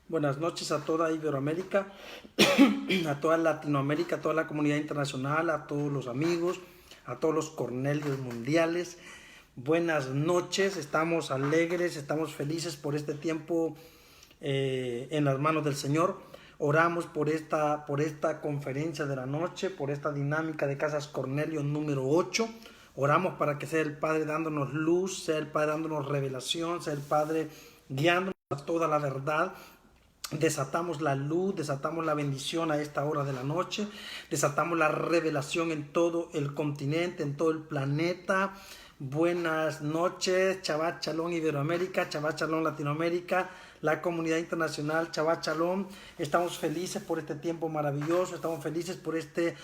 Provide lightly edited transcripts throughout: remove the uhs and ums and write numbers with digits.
Buenas noches a toda Iberoamérica, a toda Latinoamérica, a toda la comunidad internacional, a todos los amigos, a todos los Cornelios mundiales. Buenas noches, estamos alegres, estamos felices por este tiempo en las manos del Señor. Oramos por esta conferencia de la noche, por esta dinámica de Casas Cornelio número 8. Oramos para que sea el Padre dándonos luz, sea el Padre dándonos revelación, sea el Padre guiándonos a toda la verdad. Desatamos la luz, desatamos la bendición a esta hora de la noche, desatamos la revelación en todo el continente, en todo el planeta. Buenas noches, Shabbat Shalom Iberoamérica, Shabbat Shalom Latinoamérica, la comunidad internacional, Shabbat Shalom. Estamos felices por este tiempo maravilloso, estamos felices por este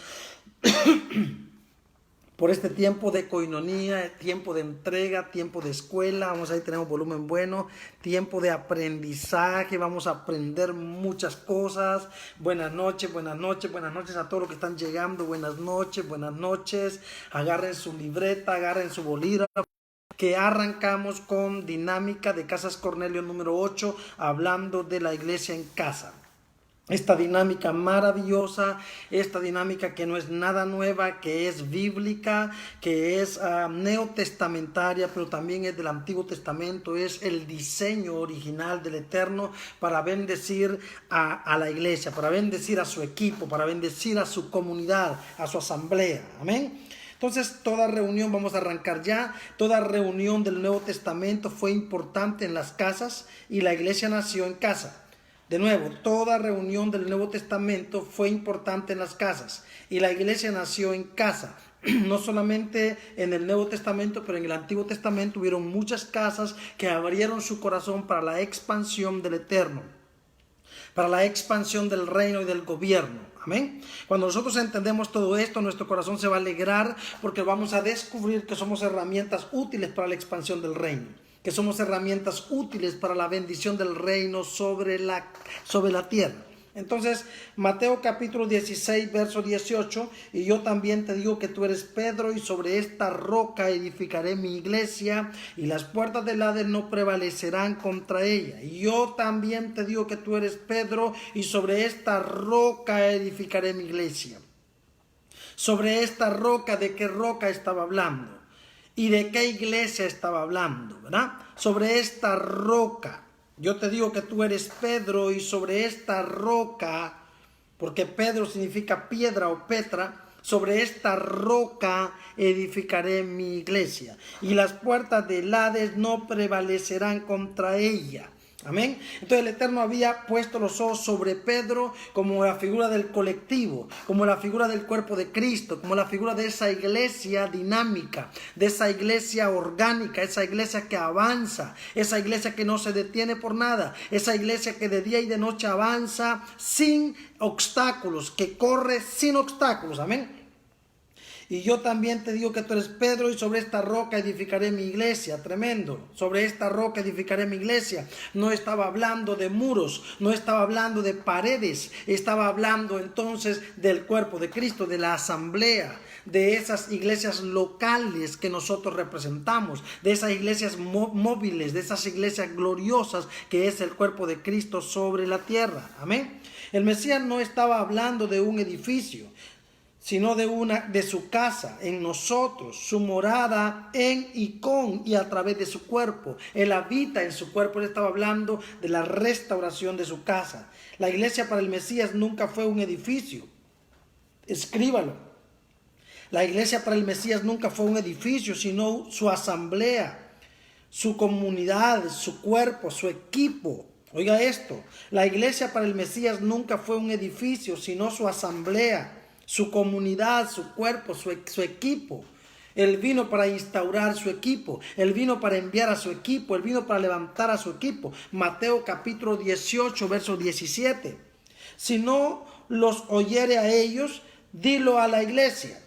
tiempo de coinonía, tiempo de entrega, tiempo de escuela. Vamos, ahí tenemos volumen bueno, tiempo de aprendizaje, vamos a aprender muchas cosas. Buenas noches, buenas noches, buenas noches a todos los que están llegando. Buenas noches. Agarren su libreta, agarren su bolígrafo, que arrancamos con dinámica de Casas Cornelio número 8, hablando de la iglesia en casa. Esta dinámica maravillosa, esta dinámica que no es nada nueva, que es bíblica, que es neotestamentaria, pero también es del Antiguo Testamento, es el diseño original del Eterno para bendecir a la iglesia, para bendecir a su equipo, para bendecir a su comunidad, a su asamblea. Amén. Entonces, toda reunión, vamos a arrancar ya, toda reunión del Nuevo Testamento fue importante en las casas y la iglesia nació en casa. De nuevo, toda reunión del Nuevo Testamento fue importante en las casas y la iglesia nació en casa. No solamente en el Nuevo Testamento, pero en el Antiguo Testamento hubieron muchas casas que abrieron su corazón para la expansión del Eterno, para la expansión del reino y del gobierno. Amén. Cuando nosotros entendemos todo esto, nuestro corazón se va a alegrar porque vamos a descubrir que somos herramientas útiles para la expansión del reino, que somos herramientas útiles para la bendición del reino sobre la tierra. Entonces, Mateo capítulo 16, verso 18, y yo también te digo que tú eres Pedro, y sobre esta roca edificaré mi iglesia, y las puertas del Hades no prevalecerán contra ella. Y yo también te digo que tú eres Pedro, y sobre esta roca edificaré mi iglesia. Sobre esta roca, ¿de qué roca estaba hablando? ¿Y de qué iglesia estaba hablando? ¿Verdad? Sobre esta roca. Yo te digo que tú eres Pedro, y sobre esta roca, porque Pedro significa piedra o Petra, sobre esta roca edificaré mi iglesia, y las puertas del Hades no prevalecerán contra ella. Amén. Entonces el Eterno había puesto los ojos sobre Pedro como la figura del colectivo, como la figura del cuerpo de Cristo, como la figura de esa iglesia dinámica, de esa iglesia orgánica, esa iglesia que avanza, esa iglesia que no se detiene por nada, esa iglesia que de día y de noche avanza sin obstáculos, que corre sin obstáculos. Amén. Y yo también te digo que tú eres Pedro, y sobre esta roca edificaré mi iglesia. Tremendo. Sobre esta roca edificaré mi iglesia. No estaba hablando de muros, no estaba hablando de paredes, estaba hablando entonces del cuerpo de Cristo, de la asamblea, de esas iglesias locales que nosotros representamos, de esas iglesias móviles, de esas iglesias gloriosas que es el cuerpo de Cristo sobre la tierra. Amén. El Mesías no estaba hablando de un edificio, sino de su casa, en nosotros, su morada en y con y a través de su cuerpo. Él habita en su cuerpo. Él estaba hablando de la restauración de su casa. La iglesia para el Mesías nunca fue un edificio. Escríbalo. La iglesia para el Mesías nunca fue un edificio, sino su asamblea, su comunidad, su cuerpo, su equipo. Oiga esto, la iglesia para el Mesías nunca fue un edificio, sino su asamblea, su comunidad, su cuerpo, su equipo. Él vino para instaurar su equipo. Él vino para enviar a su equipo. Él vino para levantar a su equipo. Mateo capítulo 18, verso 17. Si no los oyere a ellos, dilo a la iglesia.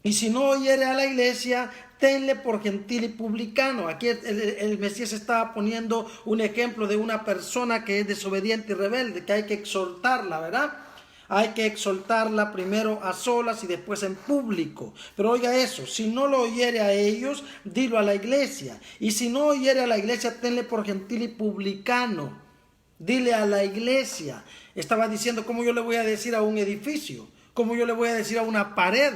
Y si no oyere a la iglesia, tenle por gentil y publicano. Aquí el Mesías estaba poniendo un ejemplo de una persona que es desobediente y rebelde, que hay que exhortarla, ¿verdad? Hay que exhortarla primero a solas y después en público. Pero oiga eso, si no lo oyere a ellos, dilo a la iglesia. Y si no oyere a la iglesia, tenle por gentil y publicano. Dile a la iglesia. Estaba diciendo, ¿cómo yo le voy a decir a un edificio? ¿Cómo yo le voy a decir a una pared?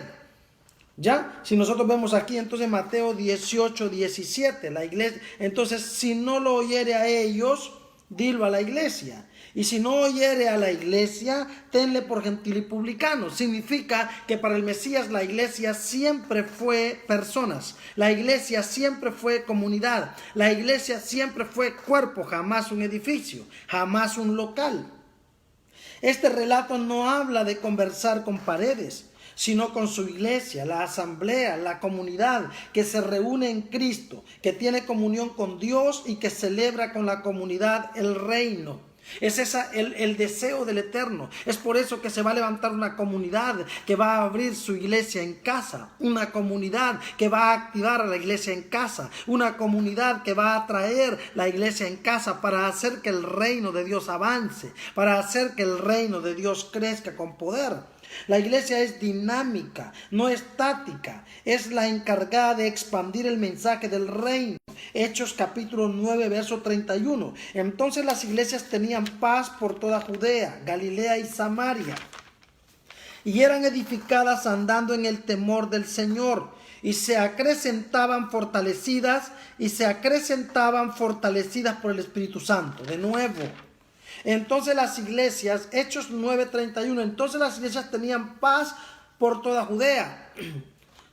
¿Ya? Si nosotros vemos aquí, entonces Mateo 18, 17, la iglesia. Entonces, si no lo oyere a ellos, dilo a la iglesia. Y si no oyere a la iglesia, tenle por gentil y publicano. Significa que para el Mesías la iglesia siempre fue personas. La iglesia siempre fue comunidad. La iglesia siempre fue cuerpo, jamás un edificio, jamás un local. Este relato no habla de conversar con paredes, sino con su iglesia, la asamblea, la comunidad que se reúne en Cristo, que tiene comunión con Dios y que celebra con la comunidad el reino. Es el deseo del Eterno. Es por eso que se va a levantar una comunidad que va a abrir su iglesia en casa, una comunidad que va a activar a la iglesia en casa, una comunidad que va a traer la iglesia en casa para hacer que el reino de Dios avance, para hacer que el reino de Dios crezca con poder. La iglesia es dinámica, no estática, es la encargada de expandir el mensaje del reino. Hechos capítulo 9, verso 31. Entonces las iglesias tenían paz por toda Judea, Galilea y Samaria, y eran edificadas andando en el temor del Señor, y se acrecentaban fortalecidas por el Espíritu Santo. De nuevo. Entonces las iglesias, Hechos 9:31, entonces las iglesias tenían paz por toda Judea.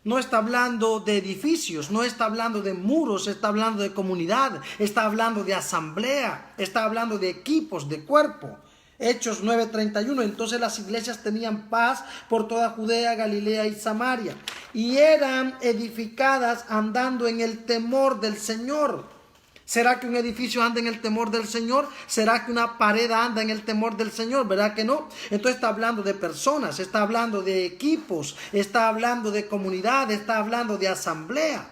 No está hablando de edificios, no está hablando de muros, está hablando de comunidad, está hablando de asamblea, está hablando de equipos, de cuerpo. Hechos 9:31, entonces las iglesias tenían paz por toda Judea, Galilea y Samaria, y eran edificadas andando en el temor del Señor. ¿Será que un edificio anda en el temor del Señor? ¿Será que una pared anda en el temor del Señor? ¿Verdad que no? Entonces está hablando de personas, está hablando de equipos, está hablando de comunidad, está hablando de asamblea.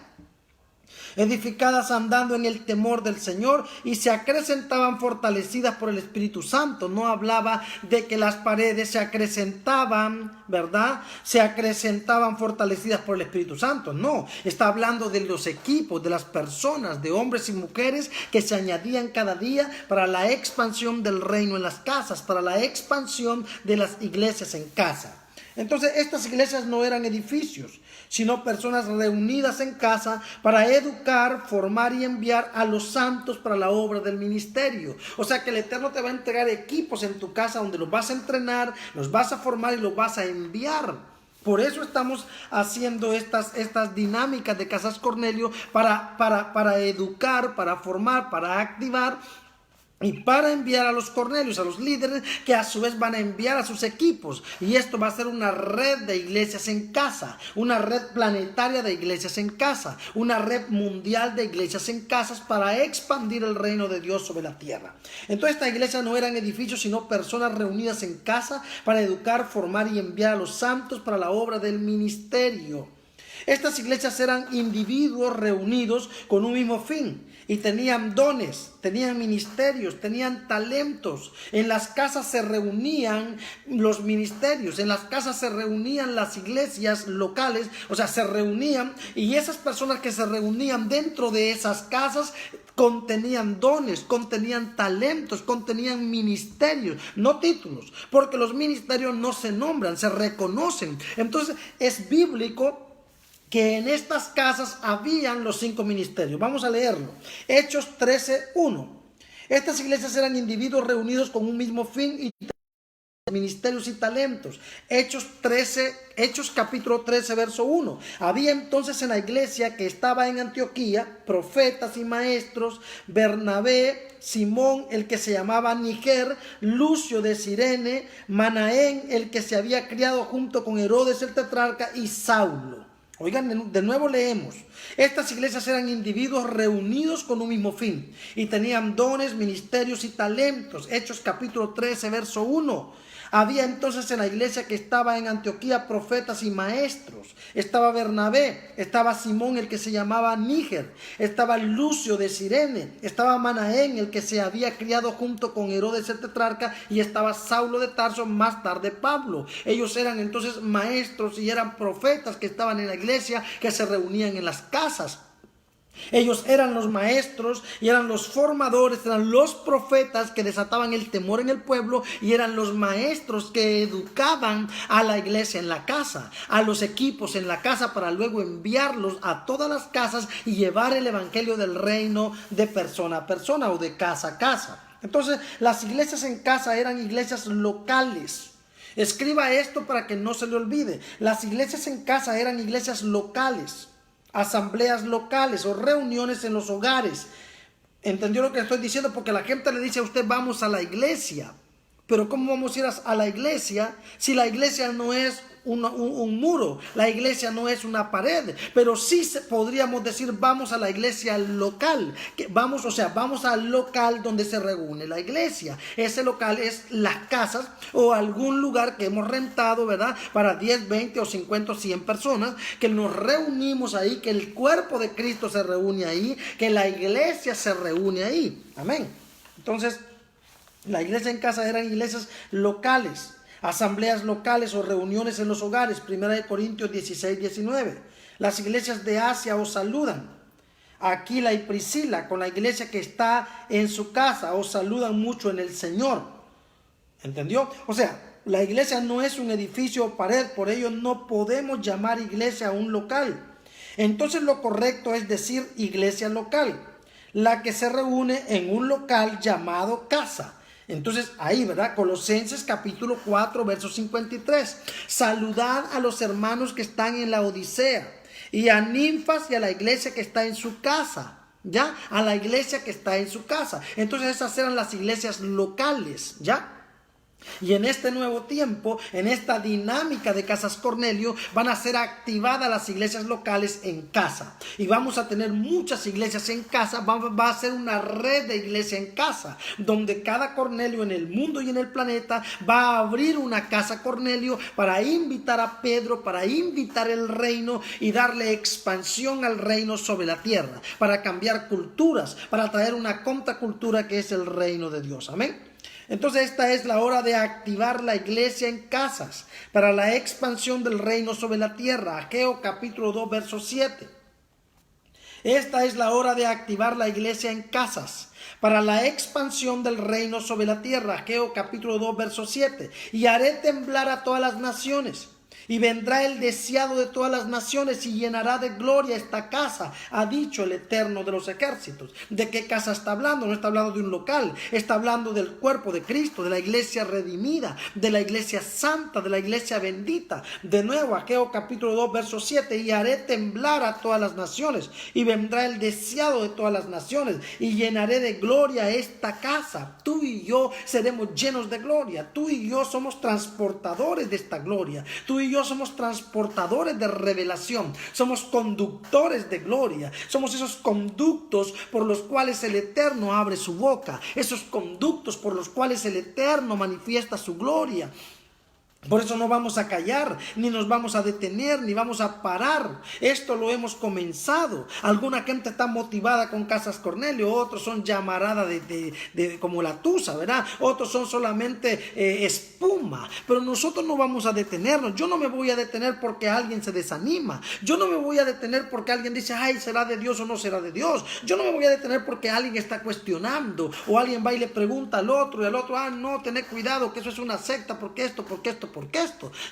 Edificadas andando en el temor del Señor y se acrecentaban fortalecidas por el Espíritu Santo. No hablaba de que las paredes se acrecentaban, ¿verdad? Se acrecentaban fortalecidas por el Espíritu Santo. No, está hablando de los equipos, de las personas, de hombres y mujeres que se añadían cada día para la expansión del reino en las casas, para la expansión de las iglesias en casa. Entonces estas iglesias no eran edificios, sino personas reunidas en casa para educar, formar y enviar a los santos para la obra del ministerio. O sea que el Eterno te va a entregar equipos en tu casa donde los vas a entrenar, los vas a formar y los vas a enviar. Por eso estamos haciendo estas dinámicas de Casas Cornelio para educar, para formar, para activar y para enviar a los Cornelios, a los líderes, que a su vez van a enviar a sus equipos. Y esto va a ser una red de iglesias en casa, una red planetaria de iglesias en casa, una red mundial de iglesias en casas para expandir el reino de Dios sobre la tierra. Entonces estas iglesias no eran edificios, sino personas reunidas en casa para educar, formar y enviar a los santos para la obra del ministerio. Estas iglesias eran individuos reunidos con un mismo fin y tenían dones, tenían ministerios, tenían talentos. En las casas se reunían los ministerios, en las casas se reunían las iglesias locales, o sea, se reunían, y esas personas que se reunían dentro de esas casas contenían dones, contenían talentos, contenían ministerios, no títulos, porque los ministerios no se nombran, se reconocen. Entonces es bíblico que en estas casas habían los 5 ministerios. Vamos a leerlo. Hechos 13:1. Estas iglesias eran individuos reunidos con un mismo fin y ministerios y talentos. Hechos capítulo 13, verso 1. Había entonces en la iglesia que estaba en Antioquía profetas y maestros: Bernabé, Simón, el que se llamaba Níger, Lucio de Cirene, Manaén, el que se había criado junto con Herodes el tetrarca, y Saulo. Oigan, de nuevo leemos. Estas iglesias eran individuos reunidos con un mismo fin y tenían dones, ministerios y talentos. Hechos capítulo 13, verso 1. Había entonces en la iglesia que estaba en Antioquía profetas y maestros. Estaba Bernabé, estaba Simón, el que se llamaba Níger, estaba Lucio de Cirene, estaba Manaén, el que se había criado junto con Herodes el tetrarca, y estaba Saulo de Tarso, más tarde Pablo. Ellos eran entonces maestros y eran profetas que estaban en la iglesia, que se reunían en las casas. Ellos eran los maestros y eran los formadores, eran los profetas que desataban el temor en el pueblo y eran los maestros que educaban a la iglesia en la casa, a los equipos en la casa para luego enviarlos a todas las casas y llevar el evangelio del reino de persona a persona o de casa a casa. Entonces, las iglesias en casa eran iglesias locales. Escriba esto para que no se le olvide. Las iglesias en casa eran iglesias locales, asambleas locales o reuniones en los hogares. ¿Entendió lo que estoy diciendo? Porque la gente le dice a usted, vamos a la iglesia. Pero ¿cómo vamos a ir a la iglesia si la iglesia no es un muro? La iglesia no es una pared. Pero sí podríamos decir, vamos a la iglesia local. Vamos al local donde se reúne la iglesia. Ese local es las casas o algún lugar que hemos rentado, ¿verdad? Para 10, 20 o 50 o 100 personas, que nos reunimos ahí, que el cuerpo de Cristo se reúne ahí, que la iglesia se reúne ahí. Amén. Entonces, la iglesia en casa eran iglesias locales, asambleas locales o reuniones en los hogares. 1 Corintios 16, 19. Las iglesias de Asia os saludan. Aquila y Priscila con la iglesia que está en su casa os saludan mucho en el Señor. ¿Entendió? O sea, la iglesia no es un edificio o pared, por ello no podemos llamar iglesia a un local. Entonces lo correcto es decir iglesia local, la que se reúne en un local llamado casa. Entonces ahí, ¿verdad? Colosenses capítulo 4, verso 53. Saludad a los hermanos que están en la Odisea y a Ninfas y a la iglesia que está en su casa. ¿Ya? A la iglesia que está en su casa. Entonces esas eran las iglesias locales. ¿Ya? Y en este nuevo tiempo, en esta dinámica de Casas Cornelio, van a ser activadas las iglesias locales en casa. Y vamos a tener muchas iglesias en casa. Va a ser una red de iglesia en casa, donde cada Cornelio en el mundo y en el planeta va a abrir una casa Cornelio para invitar a Pedro, para invitar el reino y darle expansión al reino sobre la tierra, para cambiar culturas, para traer una contracultura que es el reino de Dios. Amén. Entonces esta es la hora de activar la iglesia en casas para la expansión del reino sobre la tierra. Ageo capítulo 2 verso 7. Esta es la hora de activar la iglesia en casas para la expansión del reino sobre la tierra. Ageo capítulo 2 verso 7. Y haré temblar a todas las naciones. Y vendrá el deseado de todas las naciones y llenará de gloria esta casa, ha dicho el Eterno de los ejércitos. ¿De qué casa está hablando? No está hablando de un local, está hablando del cuerpo de Cristo, de la iglesia redimida, de la iglesia santa, de la iglesia bendita. De nuevo, Ageo capítulo 2, verso 7, y haré temblar a todas las naciones, y vendrá el deseado de todas las naciones, y llenaré de gloria esta casa. Tú y yo seremos llenos de gloria, tú y yo somos transportadores de esta gloria, tú y yo somos transportadores de revelación, somos conductores de gloria, somos esos conductos por los cuales el Eterno abre su boca, esos conductos por los cuales el Eterno manifiesta su gloria. Por eso no vamos a callar, ni nos vamos a detener, ni vamos a parar. Esto lo hemos comenzado. Alguna gente está motivada con Casas Cornelio, otros son llamarada de como la tusa, ¿verdad? Otros son solamente espuma. Pero nosotros no vamos a detenernos. Yo no me voy a detener porque alguien se desanima. Yo no me voy a detener porque alguien dice, ay, ¿será de Dios o no será de Dios? Yo no me voy a detener porque alguien está cuestionando, o alguien va y le pregunta al otro, y al otro, no, tened cuidado, que eso es una secta, porque esto.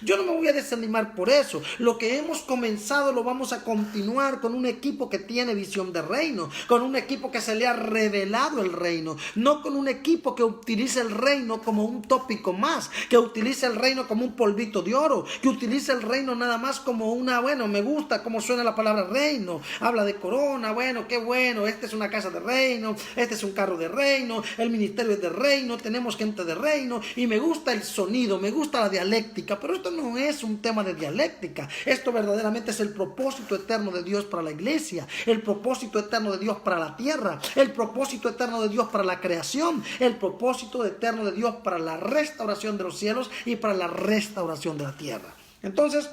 Yo no me voy a desanimar por eso. Lo que hemos comenzado lo vamos a continuar con un equipo que tiene visión de reino, con un equipo que se le ha revelado el reino, no con un equipo que utilice el reino como un tópico más, que utilice el reino como un polvito de oro, que utilice el reino nada más como me gusta cómo suena la palabra reino, habla de corona, qué bueno, esta es una casa de reino, este es un carro de reino, el ministerio es de reino, tenemos gente de reino, y me gusta el sonido, me gusta la dialéctica, pero esto no es un tema de dialéctica. Esto verdaderamente es el propósito eterno de Dios para la iglesia, el propósito eterno de Dios para la tierra, el propósito eterno de Dios para la creación, el propósito eterno de Dios para la restauración de los cielos y para la restauración de la tierra. Entonces,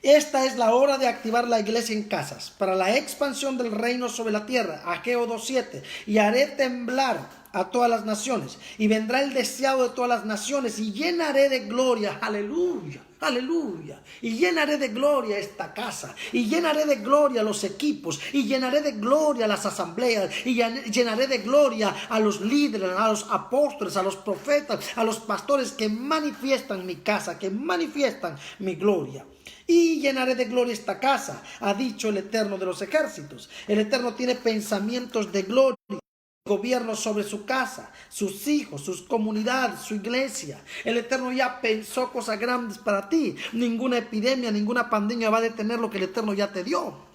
esta es la hora de activar la iglesia en casas para la expansión del reino sobre la tierra. Ageo 2:7. Y haré temblar a todas las naciones, y vendrá el deseado de todas las naciones, y llenaré de gloria, aleluya, Aleluya. Y llenaré de gloria esta casa. Y llenaré de gloria los equipos. Y llenaré de gloria las asambleas. Y llenaré de gloria a los líderes, a los apóstoles, a los profetas, a los pastores que manifiestan mi casa, que manifiestan mi gloria. Y llenaré de gloria esta casa, ha dicho el Eterno de los ejércitos. El Eterno tiene pensamientos de gloria. Gobierno sobre su casa, sus hijos, sus comunidades, su iglesia. El Eterno ya pensó cosas grandes para ti. Ninguna epidemia, ninguna pandemia va a detener lo que el Eterno ya te dio.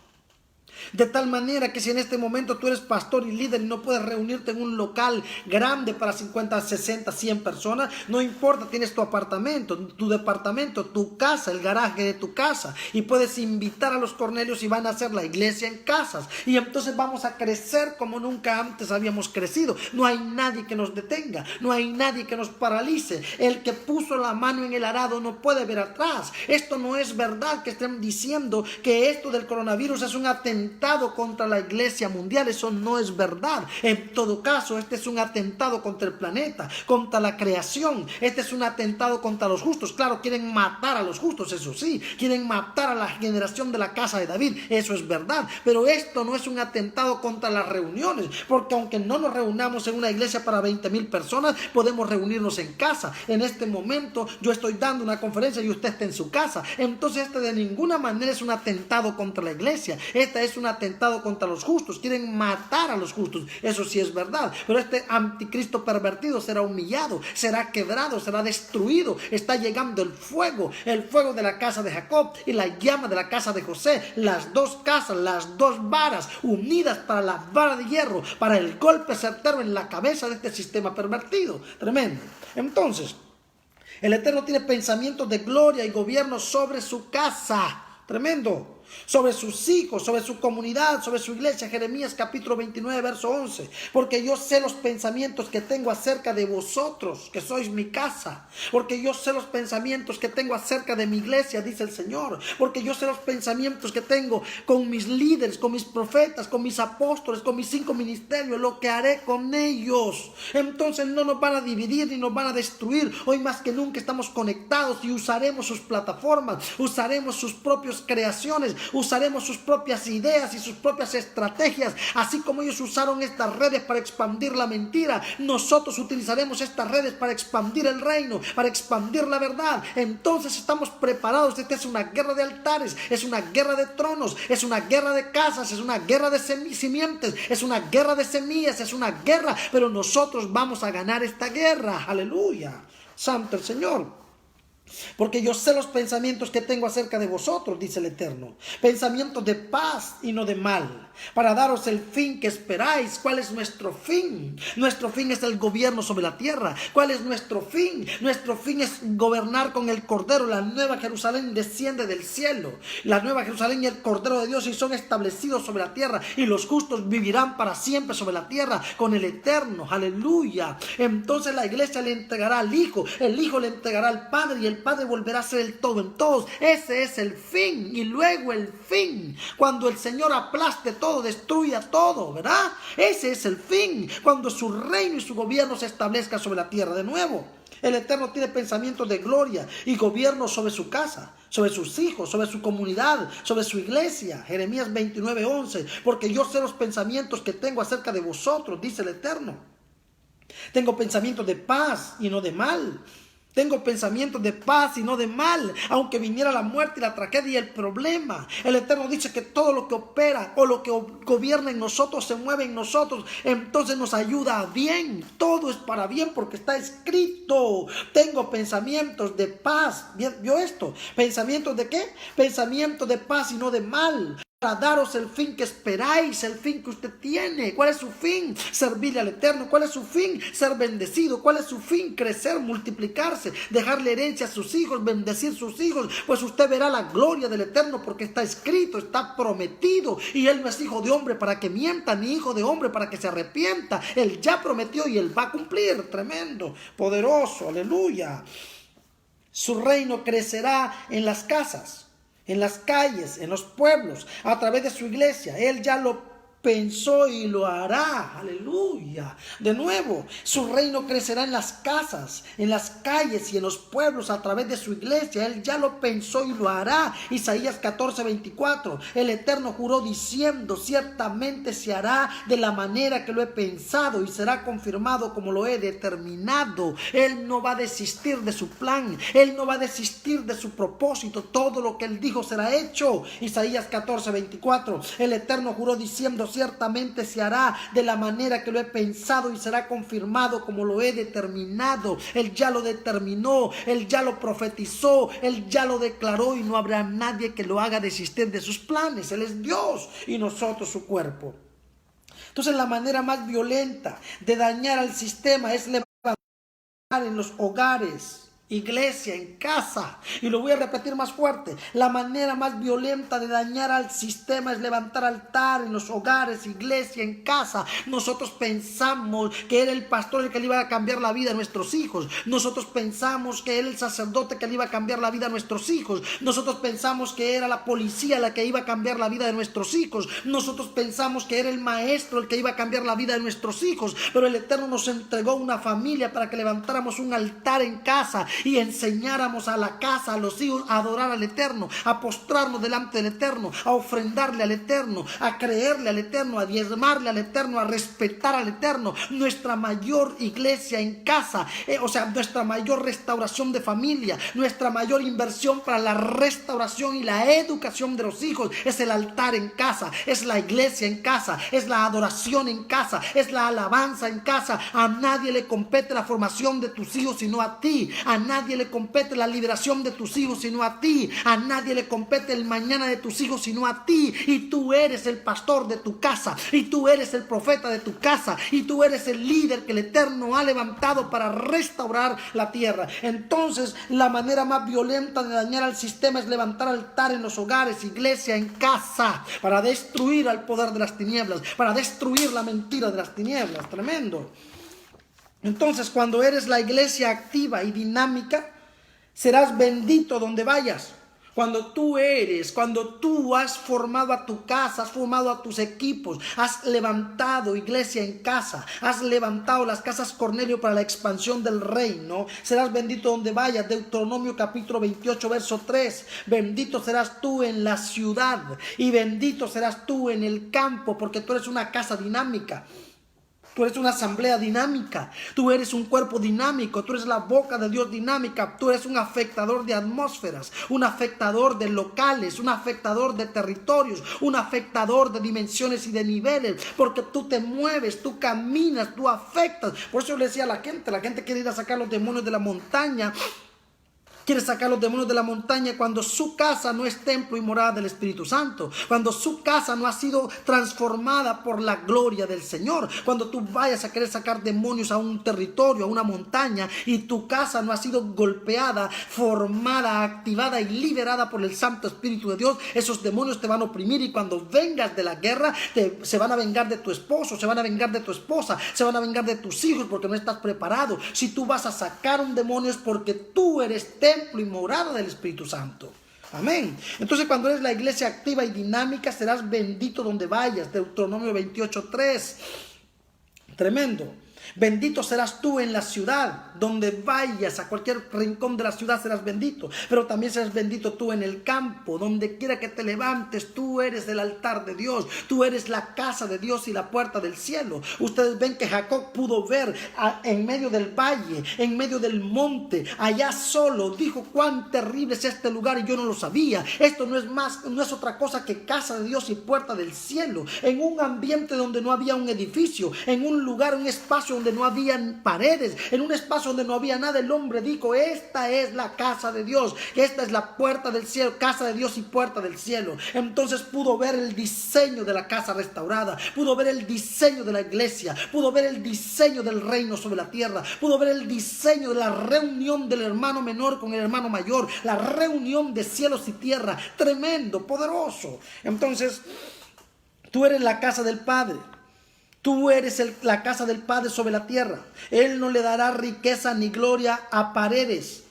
De tal manera que si en este momento tú eres pastor y líder y no puedes reunirte en un local grande para 50, 60, 100 personas, no importa, tienes tu apartamento, tu departamento, tu casa, el garaje de tu casa, y puedes invitar a los Cornelios y van a hacer la iglesia en casas, y entonces vamos a crecer como nunca antes habíamos crecido. No hay nadie que nos detenga, no hay nadie que nos paralice. El que puso la mano en el arado no puede ver atrás. Esto no es verdad que estén diciendo que esto del coronavirus es un atentado contra la iglesia mundial. Eso no es verdad. En todo caso, este es un atentado contra el planeta, contra la creación. Este es un atentado contra los justos. Claro, quieren matar a los justos, eso sí. Quieren matar a la generación de la casa de David, eso es verdad. Pero esto no es un atentado contra las reuniones, porque aunque no nos reunamos en una iglesia para 20,000 personas, podemos reunirnos en casa. En este momento yo estoy dando una conferencia y usted está en su casa. Entonces este de ninguna manera es un atentado contra la iglesia. Esta es un atentado contra los justos. Quieren matar a los justos, eso sí es verdad. Pero este anticristo pervertido será humillado, será quebrado, será destruido. Está llegando el fuego de la casa de Jacob y la llama de la casa de José. Las dos casas, las dos varas unidas para la vara de hierro, para el golpe certero en la cabeza de este sistema pervertido. Tremendo. Entonces, el Eterno tiene pensamientos de gloria y gobierno sobre su casa. Tremendo. Sobre sus hijos, sobre su comunidad, sobre su iglesia. Jeremías capítulo 29, verso 11. Porque yo sé los pensamientos que tengo acerca de vosotros, que sois mi casa. Porque yo sé los pensamientos que tengo acerca de mi iglesia, dice el Señor. Porque yo sé los pensamientos que tengo con mis líderes, con mis profetas, con mis apóstoles, con mis 5 ministerios, lo que haré con ellos. Entonces no nos van a dividir ni nos van a destruir. Hoy más que nunca estamos conectados y usaremos sus plataformas, usaremos sus propias creaciones, usaremos sus propias ideas y sus propias estrategias. Así como ellos usaron estas redes para expandir la mentira, nosotros utilizaremos estas redes para expandir el reino, para expandir la verdad. Entonces estamos preparados. Esta es una guerra de altares, es una guerra de tronos, es una guerra de casas, es una guerra de simientes, es una guerra de semillas, es una guerra, pero nosotros vamos a ganar esta guerra. Aleluya, santo el Señor. Porque yo sé los pensamientos que tengo acerca de vosotros, dice el Eterno, pensamientos de paz y no de mal, para daros el fin que esperáis. ¿Cuál es nuestro fin? Nuestro fin es el gobierno sobre la tierra. ¿Cuál es nuestro fin? Nuestro fin es gobernar con el Cordero. La nueva Jerusalén desciende del cielo. La nueva Jerusalén y el Cordero de Dios y son establecidos sobre la tierra, y los justos vivirán para siempre sobre la tierra con el Eterno. Aleluya. Entonces la iglesia le entregará al Hijo, el Hijo le entregará al Padre, y el Padre volverá a ser el todo en todos. Ese es el fin. Y luego el fin, cuando el Señor aplaste todo, destruya todo, ¿verdad? Ese es el fin, cuando su reino y su gobierno se establezca sobre la tierra de nuevo. El Eterno tiene pensamientos de gloria y gobierno sobre su casa, sobre sus hijos, sobre su comunidad, sobre su iglesia. Jeremías 29, 11. Porque yo sé los pensamientos que tengo acerca de vosotros, dice el Eterno. Tengo pensamientos de paz y no de mal. Tengo pensamientos de paz y no de mal, aunque viniera la muerte y la tragedia y el problema. El Eterno dice que todo lo que opera o lo que gobierna en nosotros, se mueve en nosotros, entonces nos ayuda a bien. Todo es para bien porque está escrito. Tengo pensamientos de paz. ¿Vio esto? ¿Pensamientos de qué? Pensamientos de paz y no de mal, para daros el fin que esperáis, el fin que usted tiene. ¿Cuál es su fin? Servirle al Eterno. ¿Cuál es su fin? Ser bendecido. ¿Cuál es su fin? Crecer, multiplicarse, dejarle herencia a sus hijos, bendecir sus hijos. Pues usted verá la gloria del Eterno, porque está escrito, está prometido. Y Él no es hijo de hombre para que mienta, ni hijo de hombre para que se arrepienta. Él ya prometió y Él va a cumplir. Tremendo, poderoso, aleluya. Su reino crecerá en las casas, en las calles, en los pueblos, a través de su iglesia. Él ya lo pensó y lo hará. Aleluya. De nuevo, su reino crecerá en las casas, en las calles y en los pueblos a través de su iglesia. Él ya lo pensó y lo hará. Isaías 14:24. El Eterno juró diciendo: ciertamente se hará de la manera que lo he pensado y será confirmado como lo he determinado. Él no va a desistir de su plan. Él no va a desistir de su propósito. Todo lo que él dijo será hecho. Isaías 14:24. El Eterno juró diciendo: ciertamente se hará de la manera que lo he pensado y será confirmado como lo he determinado. Él ya lo determinó, él ya lo profetizó, él ya lo declaró y no habrá nadie que lo haga desistir de sus planes. Él es Dios y nosotros su cuerpo. Entonces la manera más violenta de dañar al sistema es levantar en los hogares, iglesia, en casa. Y lo voy a repetir más fuerte: la manera más violenta de dañar al sistema es levantar altar en los hogares, iglesia, en casa. Nosotros pensamos que era el pastor el que le iba a cambiar la vida a nuestros hijos. Nosotros pensamos que era el sacerdote que le iba a cambiar la vida a nuestros hijos. Nosotros pensamos que era la policía la que iba a cambiar la vida de nuestros hijos. Nosotros pensamos que era el maestro el que iba a cambiar la vida de nuestros hijos. Pero el Eterno nos entregó una familia para que levantáramos un altar en casa y enseñáramos a la casa, a los hijos, a adorar al Eterno, a postrarnos delante del Eterno, a ofrendarle al Eterno, a creerle al Eterno, a diezmarle al Eterno, a respetar al Eterno. Nuestra mayor iglesia en casa, nuestra mayor restauración de familia, nuestra mayor inversión para la restauración y la educación de los hijos es el altar en casa, es la iglesia en casa, es la adoración en casa, es la alabanza en casa. A nadie le compete la formación de tus hijos sino a ti. A nadie le compete la liberación de tus hijos sino a ti. A nadie le compete el mañana de tus hijos sino a ti. Y tú eres el pastor de tu casa, y tú eres el profeta de tu casa, y tú eres el líder que el Eterno ha levantado para restaurar la tierra. Entonces la manera más violenta de dañar al sistema es levantar altar en los hogares, iglesia, en casa, para destruir al poder de las tinieblas, para destruir la mentira de las tinieblas. Tremendo. Entonces, cuando eres la iglesia activa y dinámica, serás bendito donde vayas. Cuando tú has formado a tu casa, has formado a tus equipos, has levantado iglesia en casa, has levantado las casas Cornelio para la expansión del reino, serás bendito donde vayas. Deuteronomio capítulo 28, verso 3. Bendito serás tú en la ciudad y bendito serás tú en el campo, porque tú eres una casa dinámica. Tú eres una asamblea dinámica, tú eres un cuerpo dinámico, tú eres la boca de Dios dinámica, tú eres un afectador de atmósferas, un afectador de locales, un afectador de territorios, un afectador de dimensiones y de niveles, porque tú te mueves, tú caminas, tú afectas. Por eso yo le decía a la gente quiere ir a sacar los demonios de la montaña. Quiere sacar los demonios de la montaña cuando su casa no es templo y morada del Espíritu Santo, cuando su casa no ha sido transformada por la gloria del Señor. Cuando tú vayas a querer sacar demonios a un territorio, a una montaña, y tu casa no ha sido golpeada, formada, activada y liberada por el Santo Espíritu de Dios, esos demonios te van a oprimir, y cuando vengas de la guerra se van a vengar de tu esposo, se van a vengar de tu esposa, se van a vengar de tus hijos, porque no estás preparado. Si tú vas a sacar un demonio es porque tú eres templo y morada del Espíritu Santo. Amén. Entonces, cuando eres la iglesia activa y dinámica, serás bendito donde vayas. Deuteronomio 28:3. Tremendo. Bendito serás tú en la ciudad, donde vayas, a cualquier rincón de la ciudad serás bendito, pero también serás bendito tú en el campo, donde quiera que te levantes. Tú eres el altar de Dios, tú eres la casa de Dios y la puerta del cielo. Ustedes ven que Jacob pudo ver en medio del valle, en medio del monte, allá solo, dijo: cuán terrible es este lugar, y yo no lo sabía. Esto no es otra cosa que casa de Dios y puerta del cielo, en un ambiente donde no había un edificio, en un lugar, un espacio donde no habían paredes, en un espacio donde no había nada. El hombre dijo: esta es la casa de Dios, esta es la puerta del cielo, casa de Dios y puerta del cielo. Entonces pudo ver el diseño de la casa restaurada, pudo ver el diseño de la iglesia, pudo ver el diseño del reino sobre la tierra, pudo ver el diseño de la reunión del hermano menor con el hermano mayor, la reunión de cielos y tierra. Tremendo, poderoso. Entonces, tú eres la casa del Padre. Tú eres la casa del Padre sobre la tierra. Él no le dará riqueza ni gloria a paredes.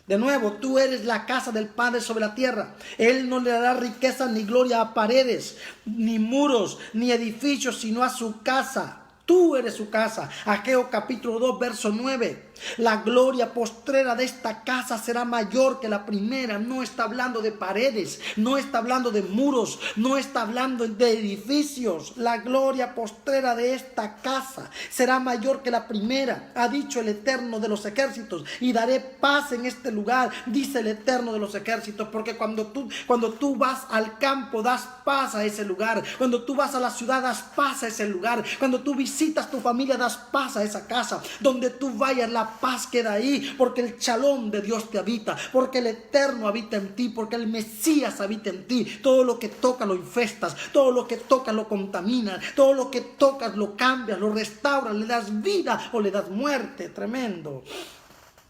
De nuevo, tú eres la casa del Padre sobre la tierra. Él no le dará riqueza ni gloria a paredes, ni muros, ni edificios, sino a su casa. Tú eres su casa. Ageo capítulo 2, verso 9. La gloria postrera de esta casa será mayor que la primera. No está hablando de paredes, no está hablando de muros, no está hablando de edificios. La gloria postrera de esta casa será mayor que la primera, ha dicho el Eterno de los ejércitos. Y daré paz en este lugar, dice el Eterno de los ejércitos. Porque cuando tú vas al campo, das paz a ese lugar. Cuando tú vas a la ciudad, das paz a ese lugar. Cuando tú visitas tu familia, das paz a esa casa. Donde tú vayas, la paz queda ahí, porque el shalom de Dios te habita, porque el Eterno habita en ti, porque el Mesías habita en ti. Todo lo que tocas lo infestas, todo lo que tocas lo contaminas, todo lo que tocas lo cambias, lo restauras, le das vida o le das muerte. Tremendo.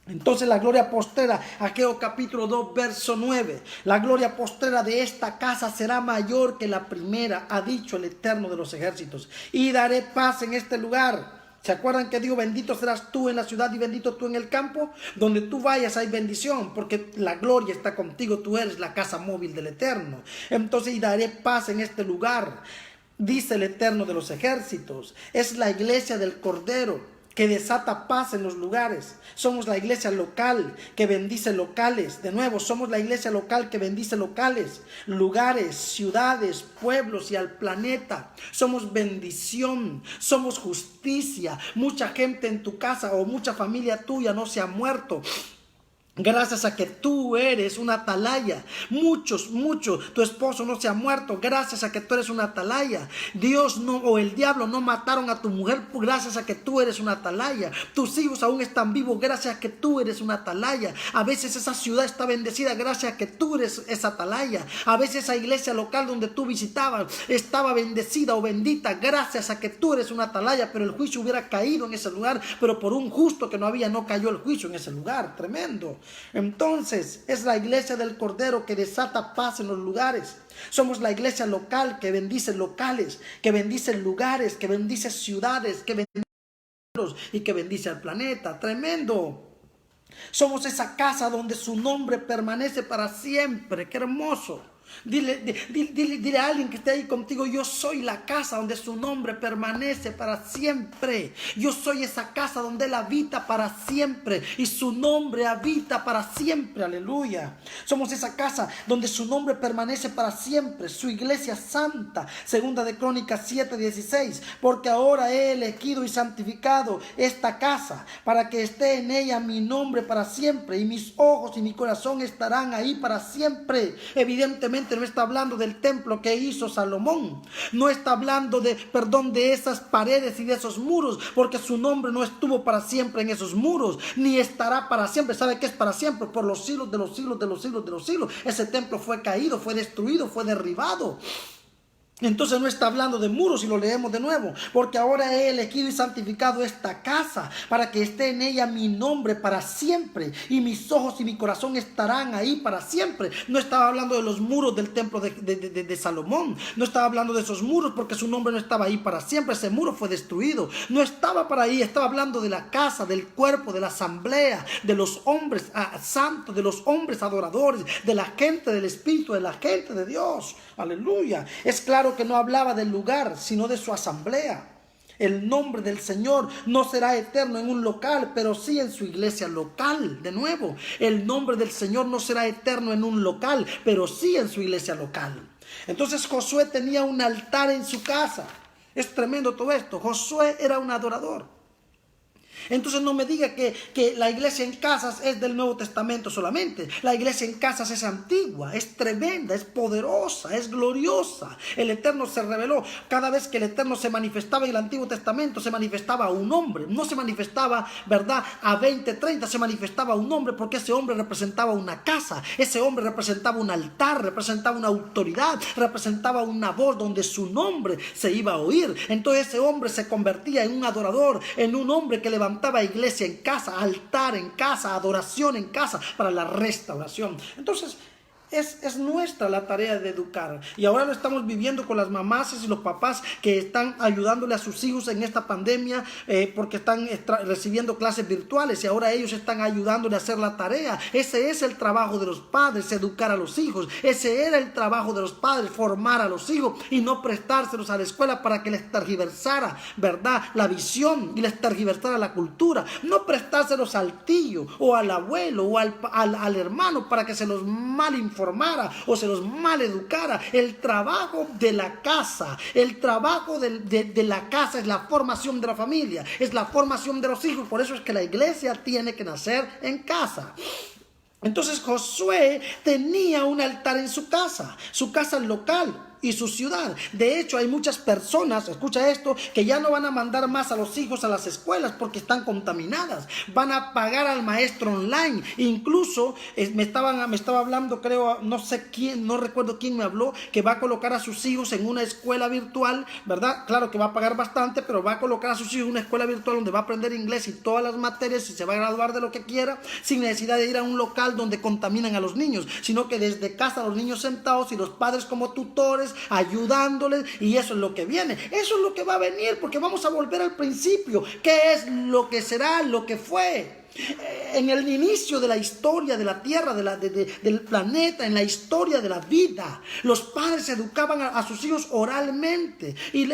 Entonces la gloria postrera, Ageo capítulo 2, verso 9. La gloria postrera de esta casa será mayor que la primera, ha dicho el Eterno de los ejércitos. Y daré paz en este lugar. ¿Se acuerdan que digo, bendito serás tú en la ciudad y bendito tú en el campo? Donde tú vayas hay bendición, porque la gloria está contigo, tú eres la casa móvil del Eterno. Entonces, y daré paz en este lugar, dice el Eterno de los ejércitos. Es la iglesia del Cordero que desata paz en los lugares. Somos la iglesia local que bendice locales. De nuevo, somos la iglesia local que bendice locales, lugares, ciudades, pueblos y al planeta. Somos bendición, somos justicia. Mucha gente en tu casa o mucha familia tuya no se ha muerto gracias a que tú eres una atalaya. Muchos, tu esposo no se ha muerto gracias a que tú eres una atalaya. Dios no, o el diablo no mataron a tu mujer gracias a que tú eres una atalaya. Tus hijos aún están vivos gracias a que tú eres una atalaya. A veces esa ciudad está bendecida gracias a que tú eres esa atalaya. A veces esa iglesia local donde tú visitabas estaba bendecida o bendita gracias a que tú eres una atalaya, pero el juicio hubiera caído en ese lugar, pero por un justo que no había, no cayó el juicio en ese lugar. Tremendo. Entonces es la iglesia del Cordero que desata paz en los lugares. Somos la iglesia local que bendice locales, que bendice lugares, que bendice ciudades, que bendice y que bendice al planeta. Tremendo. Somos esa casa donde su nombre permanece para siempre. Qué hermoso. Dile a alguien que esté ahí contigo: yo soy la casa donde su nombre permanece para siempre. Yo soy esa casa donde él habita para siempre y su nombre habita para siempre. Aleluya. Somos esa casa donde su nombre permanece para siempre, su iglesia santa. Segunda de Crónicas 7:16. Porque ahora he elegido y santificado esta casa para que esté en ella mi nombre para siempre, y mis ojos y mi corazón estarán ahí para siempre. Evidentemente no está hablando del templo que hizo Salomón. No está hablando de esas paredes y de esos muros, porque su nombre no estuvo para siempre en esos muros, ni estará para siempre. ¿Sabe qué es para siempre? Por los siglos de los siglos de los siglos de los siglos. Ese templo fue caído, fue destruido, fue derribado. Entonces no está hablando de muros, y lo leemos de nuevo. Porque ahora he elegido y santificado esta casa para que esté en ella mi nombre para siempre, y mis ojos y mi corazón estarán ahí para siempre. No estaba hablando de los muros del templo de Salomón. No estaba hablando de esos muros, porque su nombre no estaba ahí para siempre. Ese muro fue destruido. No estaba para ahí. Estaba hablando de la casa, del cuerpo, de la asamblea, de los hombres santos, de los hombres adoradores, de la gente del Espíritu, de la gente de Dios. Aleluya. Es claro que no hablaba del lugar, sino de su asamblea. El nombre del Señor no será eterno en un local, pero sí en su iglesia local. De nuevo, el nombre del Señor no será eterno en un local, pero sí en su iglesia local. Entonces Josué tenía un altar en su casa. Es tremendo todo esto. Josué era un adorador. Entonces no me diga que la iglesia en casas es del Nuevo Testamento solamente. La iglesia en casas es antigua, es tremenda, es poderosa, es gloriosa. El Eterno se reveló. Cada vez que el Eterno se manifestaba en el Antiguo Testamento, se manifestaba a un hombre. No se manifestaba, ¿verdad?, a 20, 30, se manifestaba a un hombre, porque ese hombre representaba una casa. Ese hombre representaba un altar, representaba una autoridad, representaba una voz donde su nombre se iba a oír. Entonces ese hombre se convertía en un adorador, en un hombre que levantaba iglesia en casa, altar en casa, adoración en casa para la restauración. Entonces Es nuestra la tarea de educar. Y ahora lo estamos viviendo con las mamás y los papás que están ayudándole a sus hijos en esta pandemia, porque están recibiendo clases virtuales y ahora ellos están ayudándole a hacer la tarea. Ese es el trabajo de los padres, educar a los hijos. Ese era el trabajo de los padres, formar a los hijos y no prestárselos a la escuela para que les tergiversara, ¿verdad?, la visión y les tergiversara la cultura. No prestárselos al tío o al abuelo o al hermano para que se los mal informara o se los mal educara. El trabajo de la casa, el trabajo de la casa es la formación de la familia, es la formación de los hijos. Por eso es que la iglesia tiene que nacer en casa. Entonces Josué tenía un altar en su casa local y su ciudad. De hecho, hay muchas personas, escucha esto, que ya no van a mandar más a los hijos a las escuelas porque están contaminadas. Van a pagar al maestro online. Incluso me estaba hablando, creo, no sé quién, no recuerdo quién me habló, que va a colocar a sus hijos en una escuela virtual, ¿verdad? Claro que va a pagar bastante, pero va a colocar a sus hijos en una escuela virtual donde va a aprender inglés y todas las materias y se va a graduar de lo que quiera, sin necesidad de ir a un local donde contaminan a los niños, sino que desde casa los niños sentados y los padres como tutores ayudándoles, y eso es lo que viene, eso es lo que va a venir, porque vamos a volver al principio. ¿Qué es lo que será, lo que fue? En el inicio de la historia de la tierra, del planeta, en la historia de la vida, los padres educaban a sus hijos oralmente y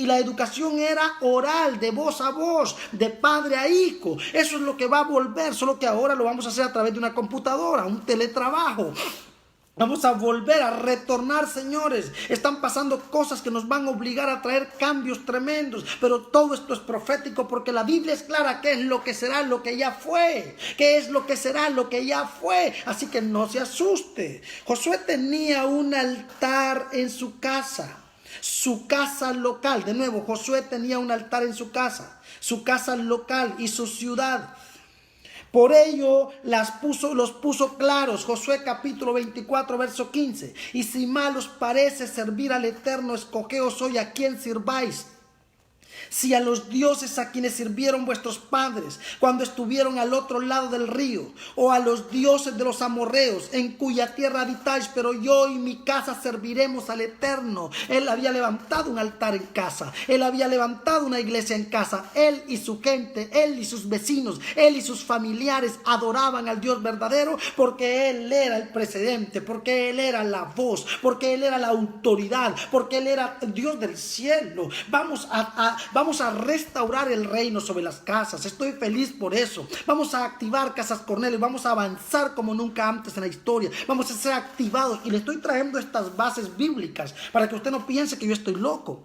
la educación era oral, de voz a voz, de padre a hijo. Eso es lo que va a volver, solo que ahora lo vamos a hacer a través de una computadora, un teletrabajo. Vamos a volver a retornar, señores. Están pasando cosas que nos van a obligar a traer cambios tremendos. Pero todo esto es profético porque la Biblia es clara. ¿Qué es lo que será, lo que ya fue? ¿Qué es lo que será, lo que ya fue? Así que no se asuste. Josué tenía un altar en su casa local. De nuevo, Josué tenía un altar en su casa local y su ciudad. Por ello los puso claros. Josué capítulo 24 verso 15. Y si mal os parece servir al Eterno, escogeos hoy a quién sirváis. Si a los dioses a quienes sirvieron vuestros padres cuando estuvieron al otro lado del río, o a los dioses de los amorreos en cuya tierra habitáis, pero yo y mi casa serviremos al Eterno. Él había levantado un altar en casa, él había levantado una iglesia en casa, él y su gente, él y sus vecinos, él y sus familiares adoraban al Dios verdadero porque él era el precedente, porque él era la voz, porque él era la autoridad, porque él era el Dios del cielo. Vamos a restaurar el reino sobre las casas. Estoy feliz por eso. Vamos a activar Casas Cornelio. Vamos a avanzar como nunca antes en la historia. Vamos a ser activados. Y le estoy trayendo estas bases bíblicas para que usted no piense que yo estoy loco.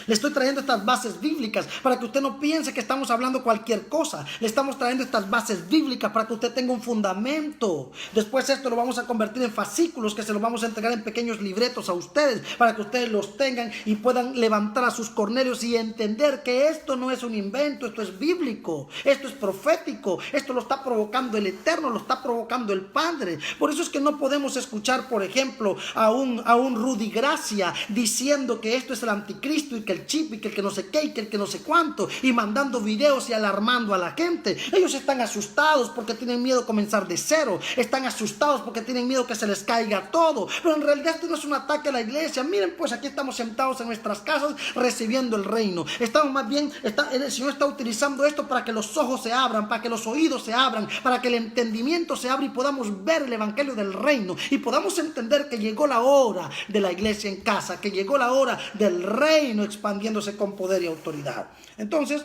Le estoy trayendo estas bases bíblicas para que usted no piense que estamos hablando cualquier cosa. Le estamos trayendo estas bases bíblicas para que usted tenga un fundamento. Después esto lo vamos a convertir en fascículos que se los vamos a entregar en pequeños libretos a ustedes para que ustedes los tengan y puedan levantar a sus Cornelios y entender que esto no es un invento, esto es bíblico, esto es profético, esto lo está provocando el Eterno, lo está provocando el Padre. Por eso es que no podemos escuchar, por ejemplo, a un Rudy Gracia diciendo que esto es el anticristo y que el chip y que el que no sé qué y que el que no sé cuánto, y mandando videos y alarmando a la gente. Ellos están asustados porque tienen miedo a comenzar de cero, están asustados porque tienen miedo que se les caiga todo, pero en realidad esto no es un ataque a la iglesia. Miren, pues aquí estamos sentados en nuestras casas recibiendo el reino. Estamos más bien, el Señor está utilizando esto para que los ojos se abran, para que los oídos se abran, para que el entendimiento se abra y podamos ver el evangelio del reino y podamos entender que llegó la hora de la iglesia en casa, que llegó la hora del reino expandiéndose con poder y autoridad. Entonces,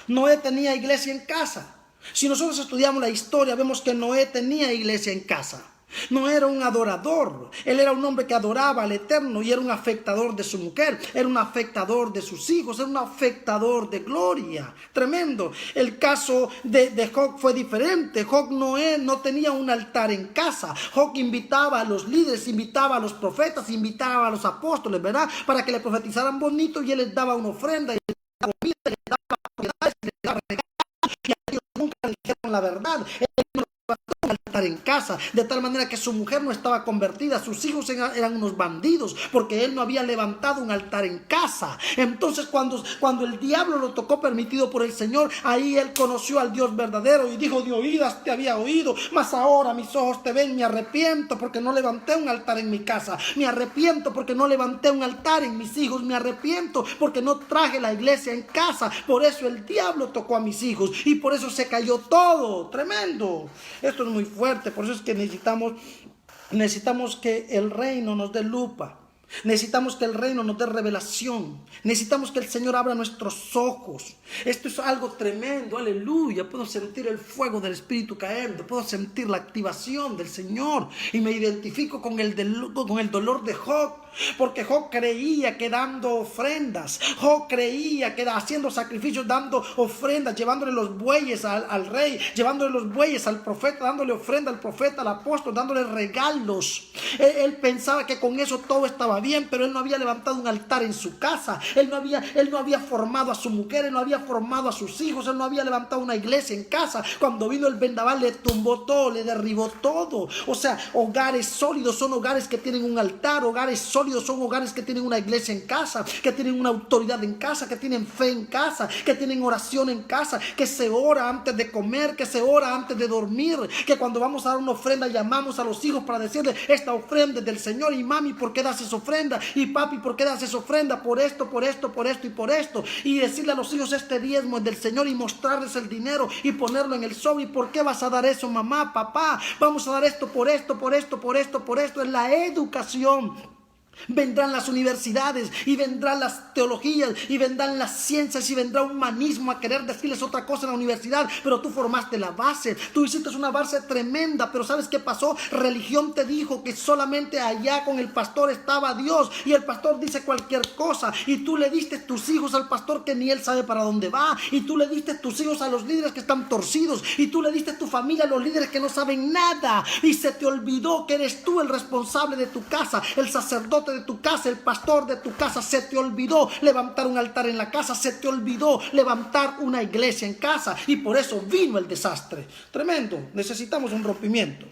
Noé tenía iglesia en casa. Si nosotros estudiamos la historia, vemos que Noé tenía iglesia en casa. No era un adorador, él era un hombre que adoraba al Eterno y era un afectador de su mujer, era un afectador de sus hijos, era un afectador de gloria. Tremendo. El caso de Job fue diferente. Job no tenía un altar en casa. Job invitaba a los líderes, invitaba a los profetas, invitaba a los apóstoles, ¿verdad? Para que le profetizaran bonito, y él les daba una ofrenda, y les daba comida, y les daba propiedades, y les daba regalos, y a ellos nunca le dijeron la verdad. Él no levantó un altar altar en casa, de tal manera que su mujer no estaba convertida, sus hijos eran unos bandidos, porque él no había levantado un altar en casa. Entonces cuando el diablo lo tocó permitido por el Señor, ahí él conoció al Dios verdadero y dijo: de oídas te había oído, mas ahora mis ojos te ven. Me arrepiento porque no levanté un altar en mi casa, me arrepiento porque no levanté un altar en mis hijos, me arrepiento porque no traje la iglesia en casa. Por eso el diablo tocó a mis hijos y por eso se cayó todo. Tremendo. Esto es muy fuerte. Por eso es que necesitamos que el reino nos dé lupa. Necesitamos que el reino nos dé revelación. Necesitamos que el Señor abra nuestros ojos. Esto es algo tremendo, aleluya. Puedo sentir el fuego del Espíritu cayendo. Puedo sentir la activación del Señor. Y me identifico con el dolor de Job. Porque Job creía que dando ofrendas, Job creía que haciendo sacrificios, dando ofrendas, llevándole los bueyes al rey, llevándole los bueyes al profeta, dándole ofrenda al profeta, al apóstol, dándole regalos. Él pensaba que con eso todo estaba bien, pero él no había levantado un altar en su casa. Él no había formado a su mujer, él no había formado a sus hijos, él no había levantado una iglesia en casa. Cuando vino el vendaval le tumbó todo, le derribó todo. O sea, hogares sólidos son hogares que tienen un altar, hogares sólidos son hogares que tienen una iglesia en casa, que tienen una autoridad en casa, que tienen fe en casa, que tienen oración en casa, que se ora antes de comer, que se ora antes de dormir, que cuando vamos a dar una ofrenda llamamos a los hijos para decirle: esta ofrenda es del Señor. Y mami, ¿por qué das esa ofrenda? Y papi, ¿por qué das esa ofrenda? Por esto, por esto, por esto y por esto. Y decirle a los hijos: este diezmo es del Señor, y mostrarles el dinero y ponerlo en el sobre. ¿Y por qué vas a dar eso, mamá, papá? Vamos a dar esto por esto, por esto, por esto, por esto. Es la educación. Vendrán las universidades y vendrán las teologías y vendrán las ciencias y vendrá un humanismo a querer decirles otra cosa en la universidad, pero tú formaste la base, tú hiciste una base tremenda. Pero ¿sabes qué pasó? Religión te dijo que solamente allá con el pastor estaba Dios, y el pastor dice cualquier cosa, y tú le diste tus hijos al pastor que ni él sabe para dónde va, y tú le diste tus hijos a los líderes que están torcidos, y tú le diste tu familia a los líderes que no saben nada, y se te olvidó que eres tú el responsable de tu casa, el sacerdote de tu casa, el pastor de tu casa. Se te olvidó levantar un altar en la casa, se te olvidó levantar una iglesia en casa, y por eso vino el desastre. Tremendo. Necesitamos un rompimiento.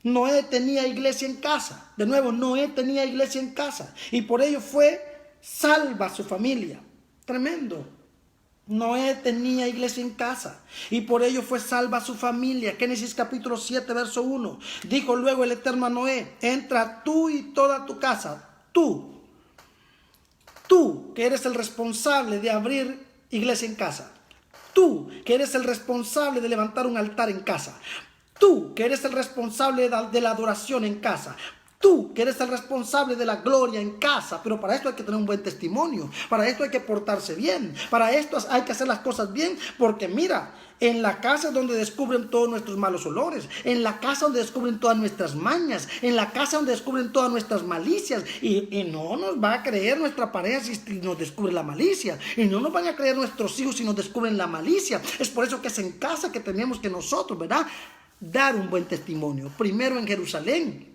Noé tenía iglesia en casa. De nuevo, Noé tenía iglesia en casa, y por ello fue salva su familia. Tremendo. Noé tenía iglesia en casa y por ello fue salva su familia. Génesis capítulo 7 verso 1. Dijo luego el Eterno a Noé: entra tú y toda tu casa. Tú que eres el responsable de abrir iglesia en casa. Tú que eres el responsable de levantar un altar en casa. Tú que eres el responsable de la adoración en casa. Tú que eres el responsable de la gloria en casa. Pero para esto hay que tener un buen testimonio. Para esto hay que portarse bien. Para esto hay que hacer las cosas bien. Porque mira, en la casa es donde descubren todos nuestros malos olores. En la casa donde descubren todas nuestras mañas. En la casa donde descubren todas nuestras malicias. Y no nos va a creer nuestra pareja si nos descubre la malicia. Y no nos van a creer nuestros hijos si nos descubren la malicia. Es por eso que es en casa que tenemos que nosotros, ¿verdad?, dar un buen testimonio. Primero en Jerusalén.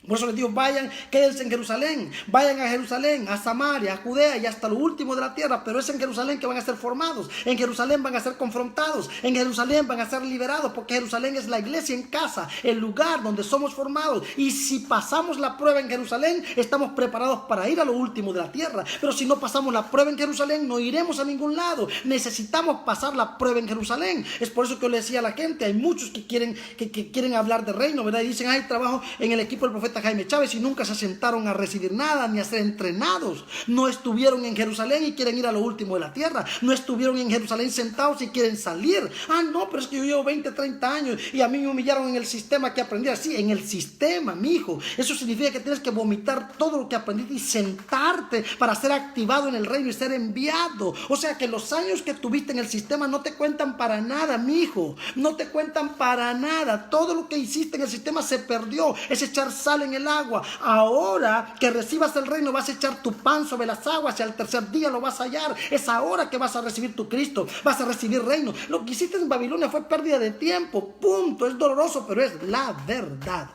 Por eso les digo: vayan, quédense en Jerusalén, vayan a Jerusalén, a Samaria, a Judea y hasta lo último de la tierra. Pero es en Jerusalén que van a ser formados, en Jerusalén van a ser confrontados, en Jerusalén van a ser liberados, porque Jerusalén es la iglesia en casa, el lugar donde somos formados. Y si pasamos la prueba en Jerusalén, estamos preparados para ir a lo último de la tierra. Pero si no pasamos la prueba en Jerusalén, no iremos a ningún lado. Necesitamos pasar la prueba en Jerusalén. Es por eso que yo le decía a la gente: hay muchos que quieren hablar de reino, ¿verdad? Y dicen: ay, trabajo en el equipo del profeta Jaime Chávez, y nunca se sentaron a recibir nada ni a ser entrenados. No estuvieron en Jerusalén y quieren ir a lo último de la tierra. No estuvieron en Jerusalén sentados y quieren salir. Ah, no, pero es que yo llevo 20, 30 años y a mí me humillaron en el sistema que aprendí. Así, en el sistema, mi hijo. Eso significa que tienes que vomitar todo lo que aprendiste y sentarte para ser activado en el reino y ser enviado. O sea que los años que tuviste en el sistema no te cuentan para nada, mi hijo. No te cuentan para nada. Todo lo que hiciste en el sistema se perdió. Es echar sal en el agua. Ahora que recibas el reino, vas a echar tu pan sobre las aguas y al tercer día lo vas a hallar. Es ahora que vas a recibir tu Cristo, vas a recibir reino. Lo que hiciste en Babilonia fue pérdida de tiempo, punto. Es doloroso, pero es la verdad.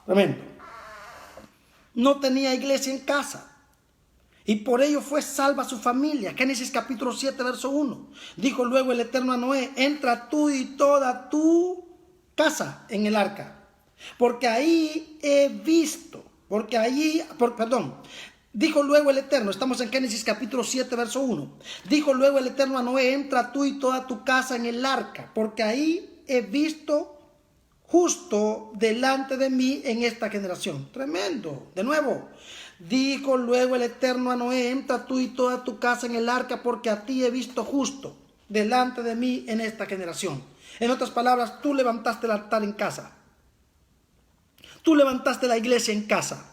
Amén. No tenía iglesia en casa y por ello fue salva su familia. Génesis capítulo 7 verso 1. Dijo luego el Eterno a Noé: entra tú y toda tu casa en el arca, porque ahí he visto, dijo luego el Eterno, estamos en Génesis capítulo 7, verso 1. Dijo luego el Eterno a Noé: entra tú y toda tu casa en el arca, porque ahí he visto justo delante de mí en esta generación. Tremendo. De nuevo. Dijo luego el Eterno a Noé: entra tú y toda tu casa en el arca, porque a ti he visto justo delante de mí en esta generación. En otras palabras, tú levantaste el altar en casa. Tú levantaste la iglesia en casa.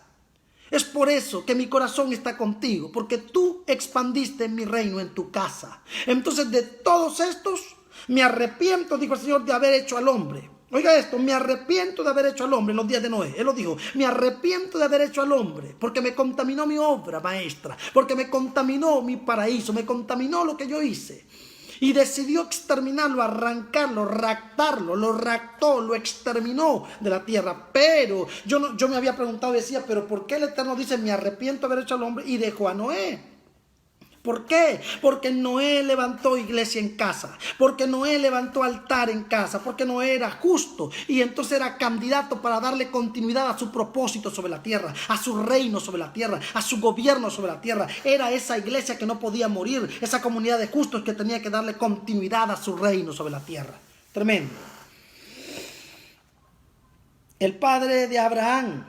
Es por eso que mi corazón está contigo, porque tú expandiste mi reino en tu casa. Entonces, de todos estos, me arrepiento, dijo el Señor, de haber hecho al hombre. Oiga esto: me arrepiento de haber hecho al hombre en los días de Noé. Él lo dijo: me arrepiento de haber hecho al hombre, porque me contaminó mi obra maestra, porque me contaminó mi paraíso, me contaminó lo que yo hice. Y decidió exterminarlo, arrancarlo, raptarlo, lo raptó, lo exterminó de la tierra. Pero yo me había preguntado, decía, pero ¿por qué el Eterno dice: me arrepiento de haber hecho al hombre, y dejó a Noé? ¿Por qué? Porque Noé levantó iglesia en casa, porque Noé levantó altar en casa, porque Noé era justo y entonces era candidato para darle continuidad a su propósito sobre la tierra, a su reino sobre la tierra, a su gobierno sobre la tierra. Era esa iglesia que no podía morir, esa comunidad de justos que tenía que darle continuidad a su reino sobre la tierra. Tremendo. El padre de Abraham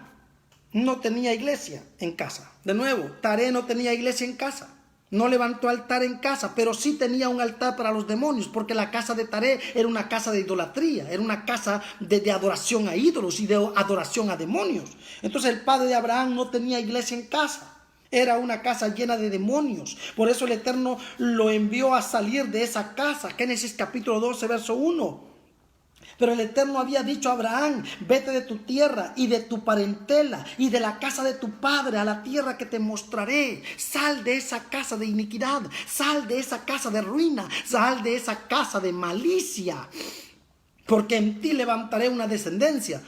no tenía iglesia en casa. De nuevo, Taré no tenía iglesia en casa. No levantó altar en casa, pero sí tenía un altar para los demonios, porque la casa de Taré era una casa de idolatría, era una casa de adoración a ídolos y de adoración a demonios. Entonces el padre de Abraham no tenía iglesia en casa, era una casa llena de demonios. Por eso el Eterno lo envió a salir de esa casa. Génesis capítulo 12, verso 1. Pero el Eterno había dicho a Abraham: vete de tu tierra y de tu parentela y de la casa de tu padre a la tierra que te mostraré. Sal de esa casa de iniquidad, sal de esa casa de ruina, sal de esa casa de malicia. Porque en ti levantaré una descendencia,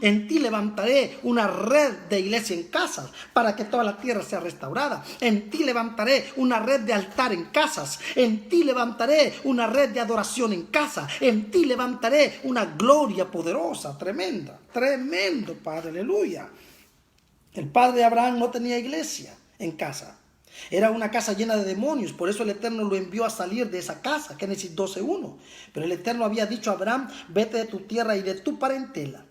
en ti levantaré una red de iglesia en casas, para que toda la tierra sea restaurada. En ti levantaré una red de altar en casas, en ti levantaré una red de adoración en casa, en ti levantaré una gloria poderosa, tremenda, tremendo, Padre, aleluya. El padre de Abraham no tenía iglesia en casa. Era una casa llena de demonios, por eso el Eterno lo envió a salir de esa casa, Génesis 12:1. Pero el Eterno había dicho a Abraham: vete de tu tierra y de tu parentela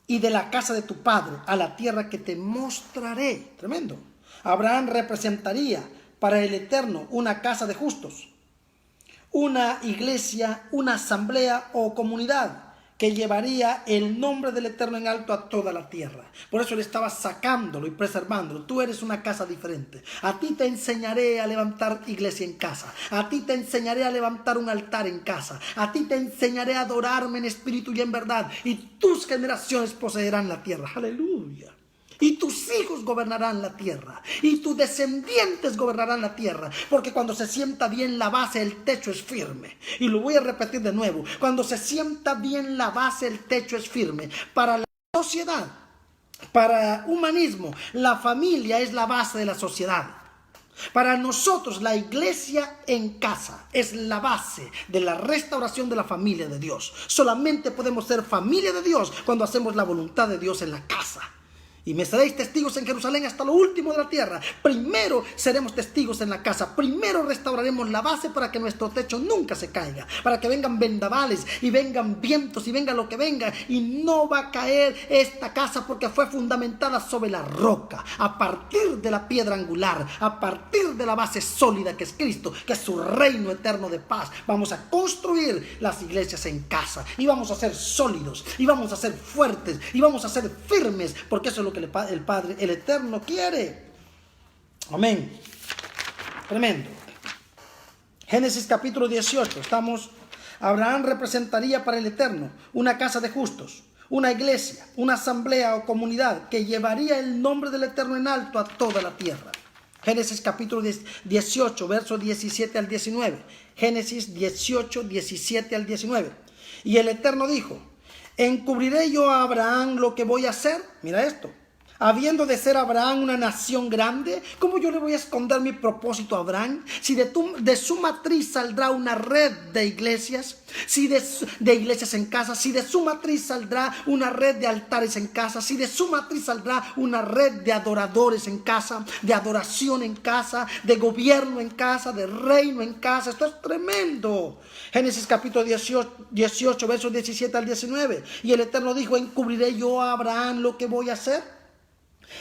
y de la casa de tu padre a la tierra que te mostraré. Tremendo. Abraham representaría para el Eterno una casa de justos, una iglesia, una asamblea o comunidad que llevaría el nombre del Eterno en alto a toda la tierra. Por eso él estaba sacándolo y preservándolo. Tú eres una casa diferente. A ti te enseñaré a levantar iglesia en casa. A ti te enseñaré a levantar un altar en casa. A ti te enseñaré a adorarme en espíritu y en verdad. Y tus generaciones poseerán la tierra. Aleluya. Y tus hijos gobernarán la tierra, y tus descendientes gobernarán la tierra, porque cuando se sienta bien la base, el techo es firme. Y lo voy a repetir de nuevo: cuando se sienta bien la base, el techo es firme. Para la sociedad, para humanismo, la familia es la base de la sociedad. Para nosotros, la iglesia en casa es la base de la restauración de la familia de Dios. Solamente podemos ser familia de Dios cuando hacemos la voluntad de Dios en la casa. Y me seréis testigos en Jerusalén hasta lo último de la tierra. Primero seremos testigos en la casa. Primero restauraremos la base para que nuestro techo nunca se caiga. Para que vengan vendavales y vengan vientos y venga lo que venga. Y no va a caer esta casa porque fue fundamentada sobre la roca. A partir de la piedra angular. A partir de la base sólida que es Cristo. Que es su reino eterno de paz. Vamos a construir las iglesias en casa. Y vamos a ser sólidos. Y vamos a ser fuertes. Y vamos a ser firmes. Porque eso es lo que el Padre, el Eterno, quiere. Amén. Tremendo. Génesis capítulo 18. Abraham representaría para el Eterno una casa de justos, una iglesia, una asamblea o comunidad que llevaría el nombre del Eterno en alto a toda la tierra. Génesis capítulo 18, versos 17 al 19. Génesis 18, 17 al 19. Y el Eterno dijo: ¿encubriré yo a Abraham lo que voy a hacer? Mira esto. Habiendo de ser Abraham una nación grande, ¿cómo yo le voy a esconder mi propósito a Abraham? Si de su matriz saldrá una red de iglesias, de iglesias en casa, si de su matriz saldrá una red de altares en casa, si de su matriz saldrá una red de adoradores en casa, de adoración en casa, de gobierno en casa, de reino en casa. Esto es tremendo. Génesis capítulo 18, versos 17 al 19. Y el Eterno dijo: ¿encubriré yo a Abraham lo que voy a hacer?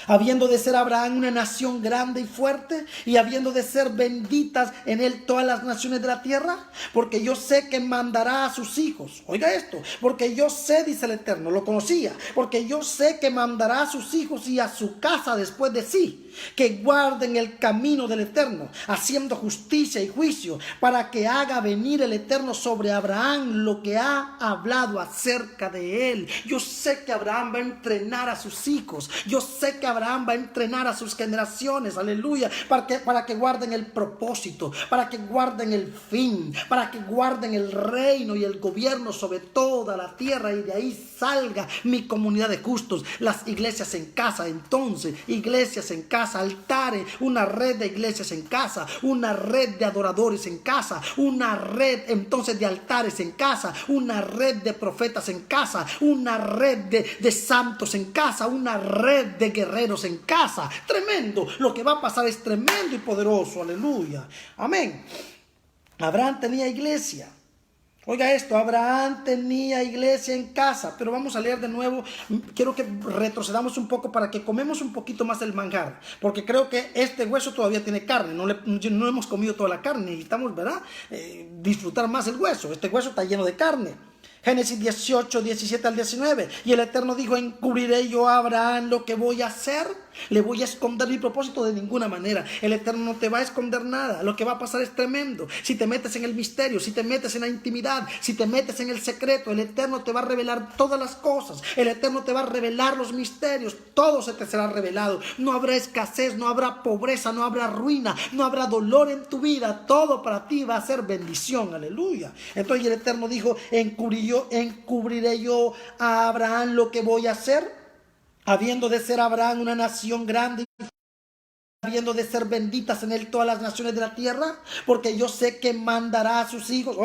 Habiendo de ser Abraham una nación grande y fuerte, y habiendo de ser benditas en él todas las naciones de la tierra, porque yo sé que mandará a sus hijos. Oiga esto, porque yo sé, dice el Eterno, lo conocía, porque yo sé que mandará a sus hijos y a su casa después de sí, que guarden el camino del Eterno, haciendo justicia y juicio, para que haga venir el Eterno sobre Abraham lo que ha hablado acerca de él. Yo sé que Abraham va a entrenar a sus hijos, yo sé que Abraham va a entrenar a sus generaciones, aleluya, para que guarden el propósito, para que guarden el fin, para que guarden el reino y el gobierno sobre toda la tierra, y de ahí salga mi comunidad de justos, las iglesias en casa. Entonces, iglesias en casa, altares, una red de iglesias en casa, una red de adoradores en casa, una red entonces de altares en casa, una red de profetas en casa, una red de santos en casa, una red de guerreros en casa. Tremendo, lo que va a pasar es tremendo y poderoso, aleluya, amén. Abraham tenía iglesia. Oiga esto, Abraham tenía iglesia en casa. Pero vamos a leer de nuevo. Quiero que retrocedamos un poco para que comemos un poquito más el manjar, porque creo que este hueso todavía tiene carne. No hemos comido toda la carne. Necesitamos, ¿verdad? Disfrutar más el hueso. Este hueso está lleno de carne. Génesis 18, 17 al 19. Y el Eterno dijo: ¿encubriré yo a Abraham lo que voy a hacer? ¿Le voy a esconder mi propósito? De ninguna manera. El Eterno no te va a esconder nada. Lo que va a pasar es tremendo. Si te metes en el misterio, si te metes en la intimidad, si te metes en el secreto, el Eterno te va a revelar todas las cosas. El Eterno te va a revelar los misterios. Todo se te será revelado. No habrá escasez, no habrá pobreza, no habrá ruina, no habrá dolor en tu vida. Todo para ti va a ser bendición. Aleluya. Entonces el Eterno dijo: ¿encubriré yo a Abraham lo que voy a hacer? Habiendo de ser Abraham una nación grande, habiendo de ser benditas en él todas las naciones de la tierra, porque yo sé que mandará a sus hijos,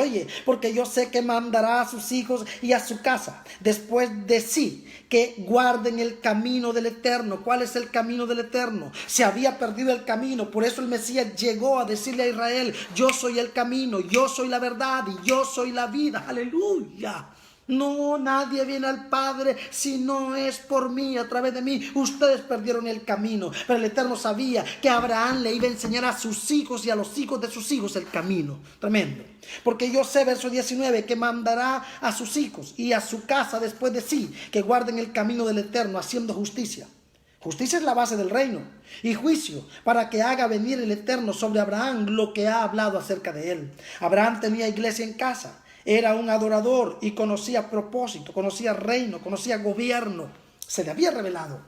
porque yo sé que mandará a sus hijos y a su casa después de sí, que guarden el camino del Eterno. ¿Cuál es el camino del Eterno? Se había perdido el camino, por eso el Mesías llegó a decirle a Israel: yo soy el camino, yo soy la verdad y yo soy la vida. Aleluya. No, nadie viene al Padre si no es por mí, a través de mí. Ustedes perdieron el camino, pero el Eterno sabía que Abraham le iba a enseñar a sus hijos y a los hijos de sus hijos el camino. Tremendo. Porque yo sé, verso 19, que mandará a sus hijos y a su casa después de sí, que guarden el camino del Eterno, haciendo justicia. Justicia es la base del reino, y juicio, para que haga venir el Eterno sobre Abraham lo que ha hablado acerca de él. Abraham tenía iglesia en casa. Era un adorador y conocía propósito, conocía reino, conocía gobierno. Se le había revelado.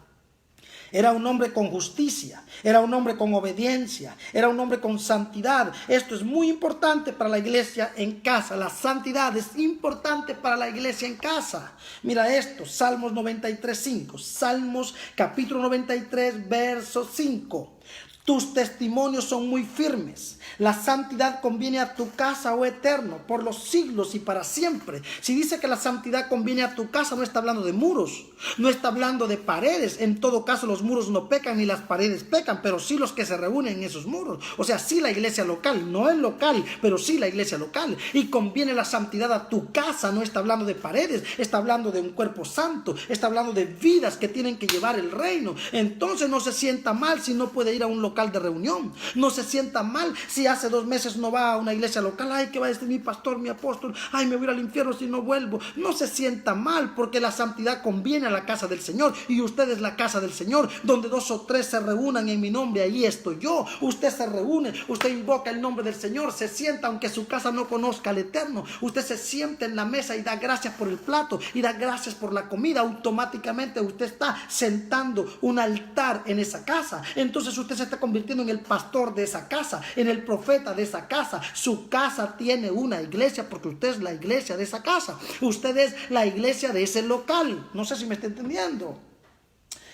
Era un hombre con justicia, era un hombre con obediencia, era un hombre con santidad. Esto es muy importante para la iglesia en casa. La santidad es importante para la iglesia en casa. Mira esto, Salmos 93:5. Salmos capítulo 93, verso 5. Tus testimonios son muy firmes. La santidad conviene a tu casa, oh Eterno, por los siglos y para siempre. Si dice que la santidad conviene a tu casa, no está hablando de muros, no está hablando de paredes. En todo caso, los muros no pecan ni las paredes pecan, pero sí los que se reúnen en esos muros. O sea, sí la iglesia local, no el local, pero sí la iglesia local. Y conviene la santidad a tu casa, no está hablando de paredes, está hablando de un cuerpo santo, está hablando de vidas que tienen que llevar el reino. Entonces no se sienta mal si no puede ir a un local de reunión. No se sienta mal si hace 2 meses no va a una iglesia local. Ay, que va a decir mi pastor, mi apóstol. Ay, me voy a ir al infierno si no vuelvo. No se sienta mal, porque la santidad conviene a la casa del Señor. Y usted es la casa del Señor. Donde 2 o 3 se reúnan en mi nombre, ahí estoy yo. Usted se reúne, usted invoca el nombre del Señor, se sienta aunque su casa no conozca al Eterno. Usted se sienta en la mesa y da gracias por el plato y da gracias por la comida. Automáticamente usted está sentando un altar en esa casa. Entonces usted se está convirtiendo en el pastor de esa casa, en el profeta de esa casa. Su casa tiene una iglesia porque usted es la iglesia de esa casa. Usted es la iglesia de ese local. No sé si me está entendiendo.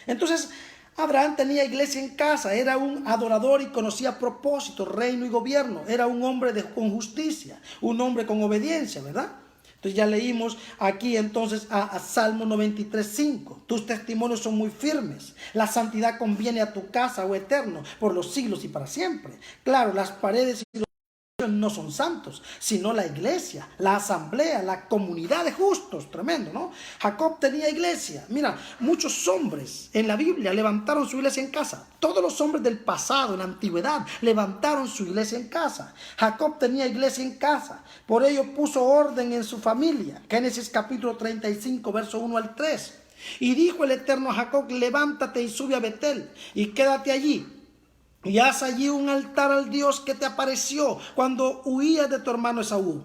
Entonces, Abraham tenía iglesia en casa, era un adorador y conocía propósito, reino y gobierno. Era un hombre con justicia, un hombre con obediencia, ¿verdad? Entonces ya leímos aquí entonces a Salmo 93:5. Tus testimonios son muy firmes. La santidad conviene a tu casa, oh Eterno, por los siglos y para siempre. Claro, las paredes y los no son santos, sino la iglesia, la asamblea, la comunidad de justos. Tremendo, ¿no? Jacob tenía iglesia. Mira, muchos hombres en la Biblia levantaron su iglesia en casa. Todos los hombres del pasado, en la antigüedad, levantaron su iglesia en casa. Jacob tenía iglesia en casa. Por ello puso orden en su familia. Génesis capítulo 35, verso 1 al 3. Y dijo el Eterno a Jacob: levántate y sube a Betel y quédate allí. Y haz allí un altar al Dios que te apareció cuando huías de tu hermano Esaú.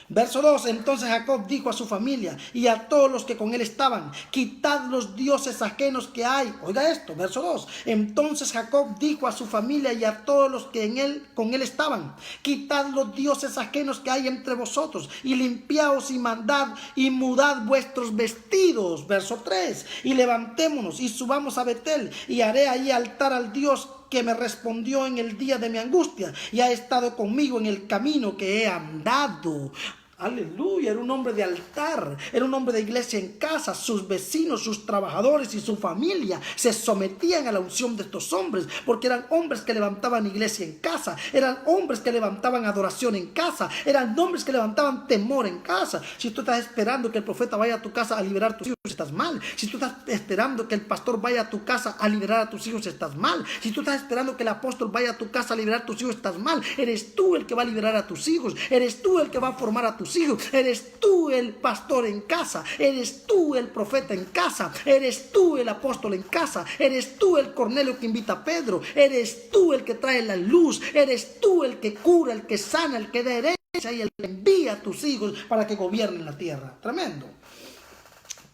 Verso 2. Entonces Jacob dijo a su familia y a todos los que con él estaban: quitad los dioses ajenos que hay. Oiga esto, verso 2. Entonces Jacob dijo a su familia y a todos los que con él estaban: quitad los dioses ajenos que hay entre vosotros y limpiaos y mandad y mudad vuestros vestidos. Verso 3. Y levantémonos y subamos a Betel y haré allí altar al Dios que me respondió en el día de mi angustia y ha estado conmigo en el camino que he andado. Aleluya, era un hombre de altar, era un hombre de iglesia en casa. Sus vecinos, sus trabajadores y su familia se sometían a la unción de estos hombres, porque eran hombres que levantaban iglesia en casa, eran hombres que levantaban adoración en casa, eran hombres que levantaban temor en casa. Si tú estás esperando que el profeta vaya a tu casa a liberar a tus hijos, estás mal. Si tú estás esperando que el pastor vaya a tu casa a liberar a tus hijos, estás mal. Si tú estás esperando que el apóstol vaya a tu casa a liberar a tus hijos, estás mal. Eres tú el que va a liberar a tus hijos, eres tú el que va a formar a tus hijos, eres tú el pastor en casa, eres tú el profeta en casa, eres tú el apóstol en casa, eres tú el Cornelio que invita a Pedro, eres tú el que trae la luz, eres tú el que cura, el que sana, el que da herencia y el que envía a tus hijos para que gobiernen la tierra. Tremendo.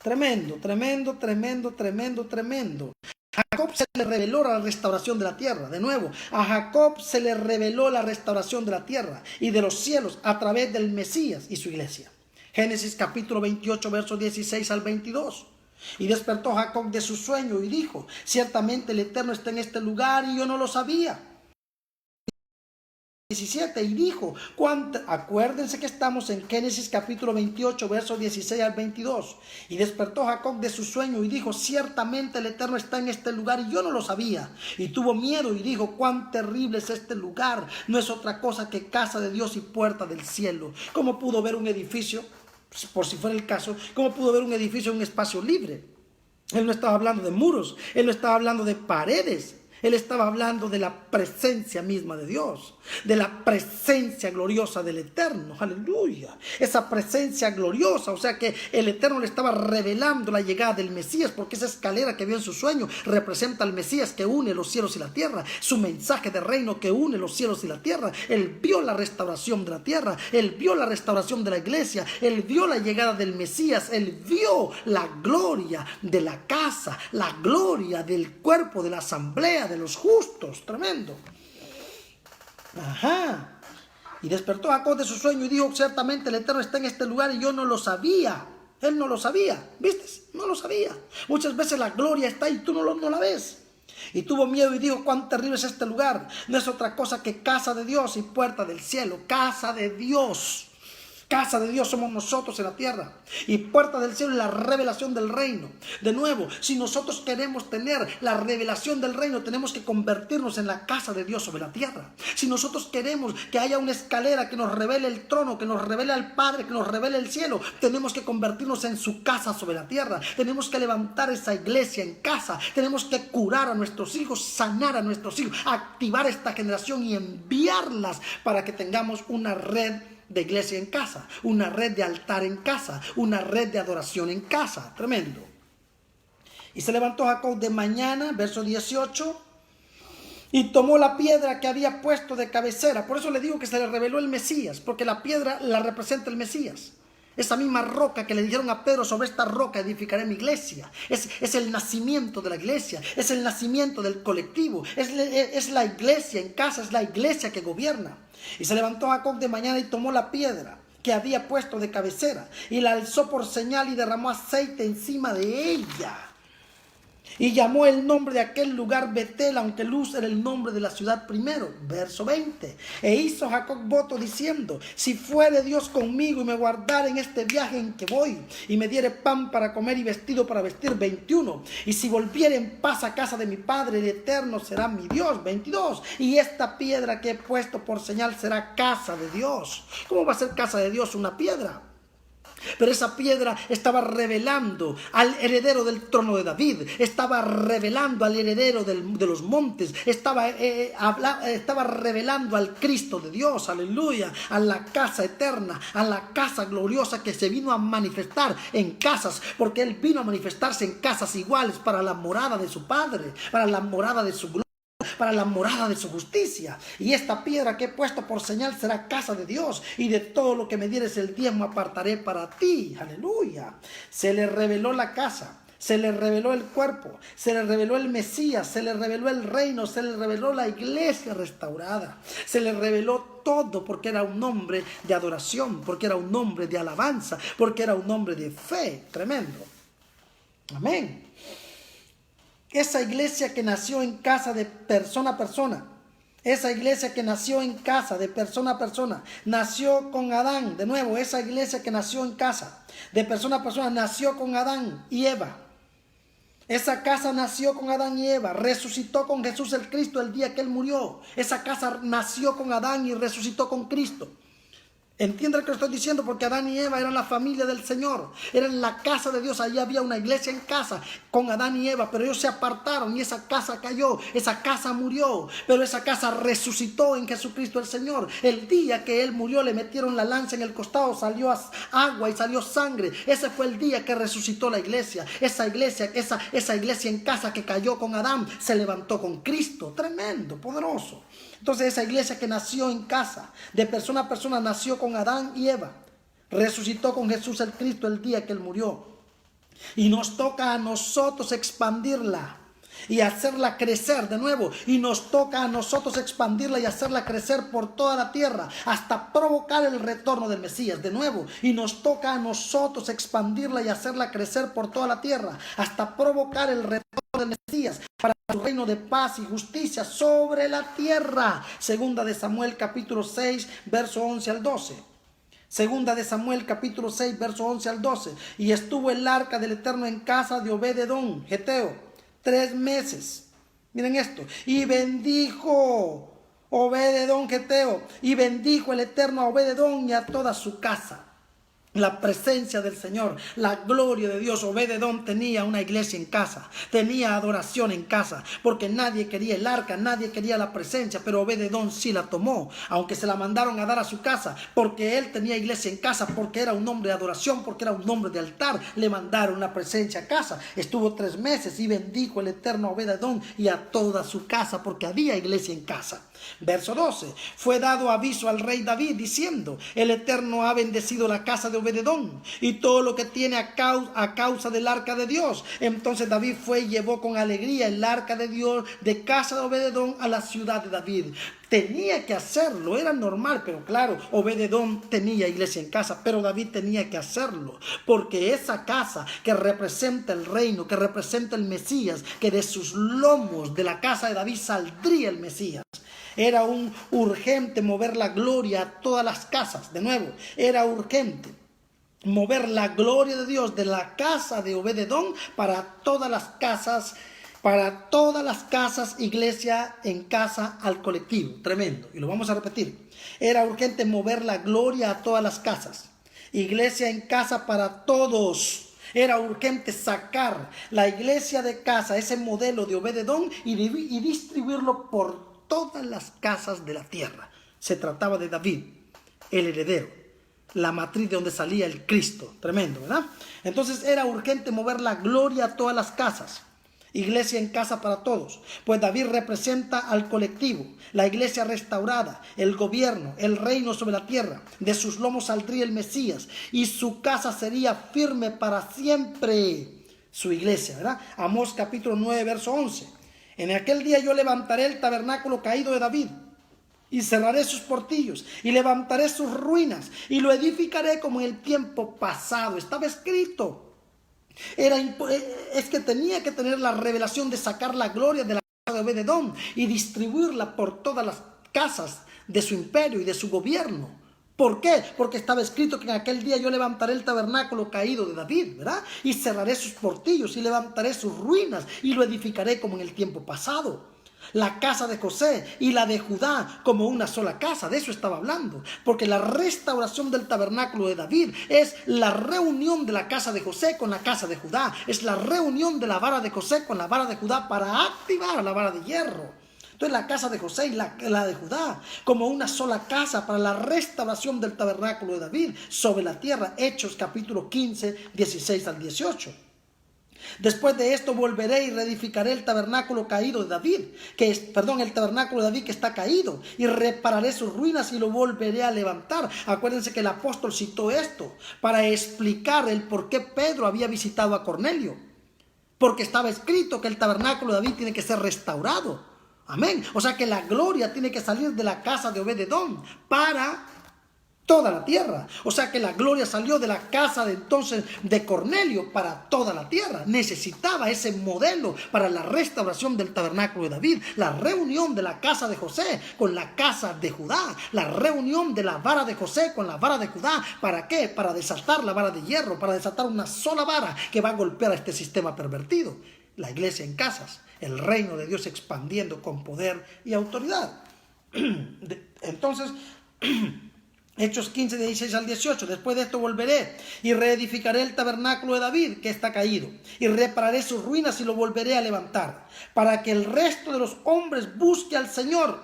Tremendo, tremendo, tremendo, tremendo, tremendo. A Jacob se le reveló la restauración de la tierra. De nuevo, a Jacob se le reveló la restauración de la tierra y de los cielos a través del Mesías y su iglesia. Génesis capítulo 28, versos 16 al 22. Y despertó Jacob de su sueño y dijo: ciertamente el Eterno está en este lugar y yo no lo sabía. 17. Y dijo, acuérdense que estamos en Génesis capítulo 28, versos 16 al 22. Y despertó Jacob de su sueño y dijo: ciertamente el Eterno está en este lugar y yo no lo sabía. Y tuvo miedo y dijo: cuán terrible es este lugar. No es otra cosa que casa de Dios y puerta del cielo. ¿Cómo pudo ver un edificio? Por si fuera el caso, ¿cómo pudo ver un edificio en un espacio libre? Él no estaba hablando de muros, él no estaba hablando de paredes. Él estaba hablando de la presencia misma de Dios, de la presencia gloriosa del Eterno. Aleluya. Esa presencia gloriosa, o sea que el Eterno le estaba revelando la llegada del Mesías, porque esa escalera que vio en su sueño representa al Mesías que une los cielos y la tierra, su mensaje de reino que une los cielos y la tierra. Él vio la restauración de la tierra, él vio la restauración de la iglesia, él vio la llegada del Mesías, él vio la gloria de la casa, la gloria del cuerpo de la asamblea de los justos. Tremendo. Ajá. Y despertó Jacob de su sueño y dijo: ciertamente el Eterno está en este lugar y yo no lo sabía. Él no lo sabía, ¿viste? No lo sabía. Muchas veces la gloria está y tú no la ves. Y tuvo miedo y dijo: cuán terrible es este lugar. No es otra cosa que casa de Dios y puerta del cielo. Casa de Dios. Casa de Dios somos nosotros en la tierra. Y puerta del cielo es la revelación del reino. De nuevo, si nosotros queremos tener la revelación del reino, tenemos que convertirnos en la casa de Dios sobre la tierra. Si nosotros queremos que haya una escalera que nos revele el trono, que nos revele al Padre, que nos revele el cielo, tenemos que convertirnos en su casa sobre la tierra. Tenemos que levantar esa iglesia en casa. Tenemos que curar a nuestros hijos, sanar a nuestros hijos, activar esta generación y enviarlas para que tengamos una red de iglesia en casa, una red de altar en casa, una red de adoración en casa. Tremendo. Y se levantó Jacob de mañana, verso 18, y tomó la piedra que había puesto de cabecera. Por eso le digo que se le reveló el Mesías, porque la piedra la representa el Mesías. Esa misma roca que le dijeron a Pedro: sobre esta roca edificaré mi iglesia. Es el nacimiento de la iglesia, es el nacimiento del colectivo, es la iglesia en casa, es la iglesia que gobierna. Y se levantó Jacob de mañana y tomó la piedra que había puesto de cabecera y la alzó por señal y derramó aceite encima de ella. Y llamó el nombre de aquel lugar Betel, aunque Luz era el nombre de la ciudad primero. Verso 20. E hizo Jacob voto diciendo: si fuere Dios conmigo y me guardare en este viaje en que voy, y me diere pan para comer y vestido para vestir. 21. Y si volviere en paz a casa de mi padre, el Eterno será mi Dios. 22. Y esta piedra que he puesto por señal será casa de Dios. ¿Cómo va a ser casa de Dios una piedra? Pero esa piedra estaba revelando al heredero del trono de David, estaba revelando al heredero de los montes, estaba revelando al Cristo de Dios, aleluya, a la casa eterna, a la casa gloriosa que se vino a manifestar en casas, porque Él vino a manifestarse en casas iguales para la morada de su Padre, para la morada de su gloria, para la morada de su justicia. Y esta piedra que he puesto por señal será casa de Dios, y de todo lo que me dieres el diezmo apartaré para ti. Aleluya. Se le reveló la casa, se le reveló el cuerpo, se le reveló el Mesías, se le reveló el reino, se le reveló la iglesia restaurada, se le reveló todo, porque era un hombre de adoración, porque era un hombre de alabanza, porque era un hombre de fe. Tremendo. Amén. Esa iglesia que nació en casa de persona a persona, esa iglesia que nació en casa de persona a persona, nació con Adán. De nuevo, esa iglesia que nació en casa de persona a persona, nació con Adán y Eva. Esa casa nació con Adán y Eva, resucitó con Jesús el Cristo el día que Él murió. Esa casa nació con Adán y resucitó con Cristo. Entiende lo que estoy diciendo, porque Adán y Eva eran la familia del Señor, eran la casa de Dios. Allí había una iglesia en casa con Adán y Eva, pero ellos se apartaron y esa casa cayó, esa casa murió, pero esa casa resucitó en Jesucristo el Señor. El día que Él murió le metieron la lanza en el costado, salió agua y salió sangre. Ese fue el día que resucitó la iglesia. Esa iglesia en casa que cayó con Adán se levantó con Cristo. Tremendo, poderoso. Entonces esa iglesia que nació en casa, de persona a persona, nació con Adán y Eva, resucitó con Jesús el Cristo el día que Él murió. Y nos toca a nosotros expandirla y hacerla crecer de nuevo. Y nos toca a nosotros expandirla y hacerla crecer por toda la tierra hasta provocar el retorno del Mesías de nuevo. Y nos toca a nosotros expandirla y hacerla crecer por toda la tierra hasta provocar el retorno del Mesías para su reino de paz y justicia sobre la tierra. Segunda de Samuel capítulo 6 verso 11 al 12. Segunda de Samuel capítulo 6 verso 11 al 12. Y estuvo el arca del Eterno en casa de Obed-edom Geteo 3 meses. Miren esto. Y bendijo Obed-edom Geteo, y bendijo el Eterno a Obed-edom y a toda su casa. La presencia del Señor, la gloria de Dios. Obed-edom tenía una iglesia en casa, tenía adoración en casa, porque nadie quería el arca, nadie quería la presencia, pero Obed-edom sí la tomó, aunque se la mandaron a dar a su casa, porque él tenía iglesia en casa, porque era un hombre de adoración, porque era un hombre de altar. Le mandaron la presencia a casa. Estuvo 3 meses y bendijo el Eterno a Obed-edom y a toda su casa, porque había iglesia en casa. Verso 12. Fue dado aviso al rey David diciendo: el Eterno ha bendecido la casa de Obed-edom y todo lo que tiene a causa del arca de Dios. Entonces David fue y llevó con alegría el arca de Dios de casa de Obed-edom a la ciudad de David. Tenía que hacerlo, era normal, pero claro, Obed-edom tenía iglesia en casa, pero David tenía que hacerlo, porque esa casa que representa el reino, que representa el Mesías, que de sus lomos, de la casa de David, saldría el Mesías. Era un urgente mover la gloria a todas las casas. De nuevo, era urgente mover la gloria de Dios de la casa de Obed-edom para todas las casas, iglesia en casa al colectivo. Tremendo. Y lo vamos a repetir. Era urgente mover la gloria a todas las casas, iglesia en casa para todos. Era urgente sacar la iglesia de casa, ese modelo de Obed-edom, y distribuirlo por todas las casas de la tierra. Se trataba de David, el heredero, la matriz de donde salía el Cristo. Tremendo, ¿verdad? Entonces era urgente mover la gloria a todas las casas, iglesia en casa para todos, pues David representa al colectivo, la iglesia restaurada, el gobierno, el reino sobre la tierra. De sus lomos saldría el Mesías y su casa sería firme para siempre. Su iglesia, ¿verdad? Amós capítulo 9 verso 11. En aquel día yo levantaré el tabernáculo caído de David y cerraré sus portillos y levantaré sus ruinas y lo edificaré como en el tiempo pasado. Estaba escrito. Es que tenía que tener la revelación de sacar la gloria de la casa de Obed-Edom y distribuirla por todas las casas de su imperio y de su gobierno. ¿Por qué? Porque estaba escrito que en aquel día yo levantaré el tabernáculo caído de David, ¿verdad? Y cerraré sus portillos y levantaré sus ruinas y lo edificaré como en el tiempo pasado. La casa de José y la de Judá como una sola casa, de eso estaba hablando, porque la restauración del tabernáculo de David es la reunión de la casa de José con la casa de Judá, es la reunión de la vara de José con la vara de Judá para activar la vara de hierro. Entonces la casa de José y la de Judá como una sola casa para la restauración del tabernáculo de David sobre la tierra. Hechos capítulo 15, 16 al 18. Después de esto volveré y reedificaré el tabernáculo caído de David, el tabernáculo de David que está caído, y repararé sus ruinas y lo volveré a levantar. Acuérdense que el apóstol citó esto para explicar el por qué Pedro había visitado a Cornelio, porque estaba escrito que el tabernáculo de David tiene que ser restaurado. Amén. O sea que la gloria tiene que salir de la casa de Obed-Edom para toda la tierra. O sea que la gloria salió de la casa de entonces de Cornelio para toda la tierra. Necesitaba ese modelo para la restauración del tabernáculo de David. La reunión de la casa de José con la casa de Judá. La reunión de la vara de José con la vara de Judá. ¿Para qué? Para desatar la vara de hierro. Para desatar una sola vara que va a golpear a este sistema pervertido. La iglesia en casas. El reino de Dios expandiendo con poder y autoridad. Entonces... Hechos 15, 16 al 18. Después de esto volveré y reedificaré el tabernáculo de David que está caído y repararé sus ruinas y lo volveré a levantar para que el resto de los hombres busque al Señor.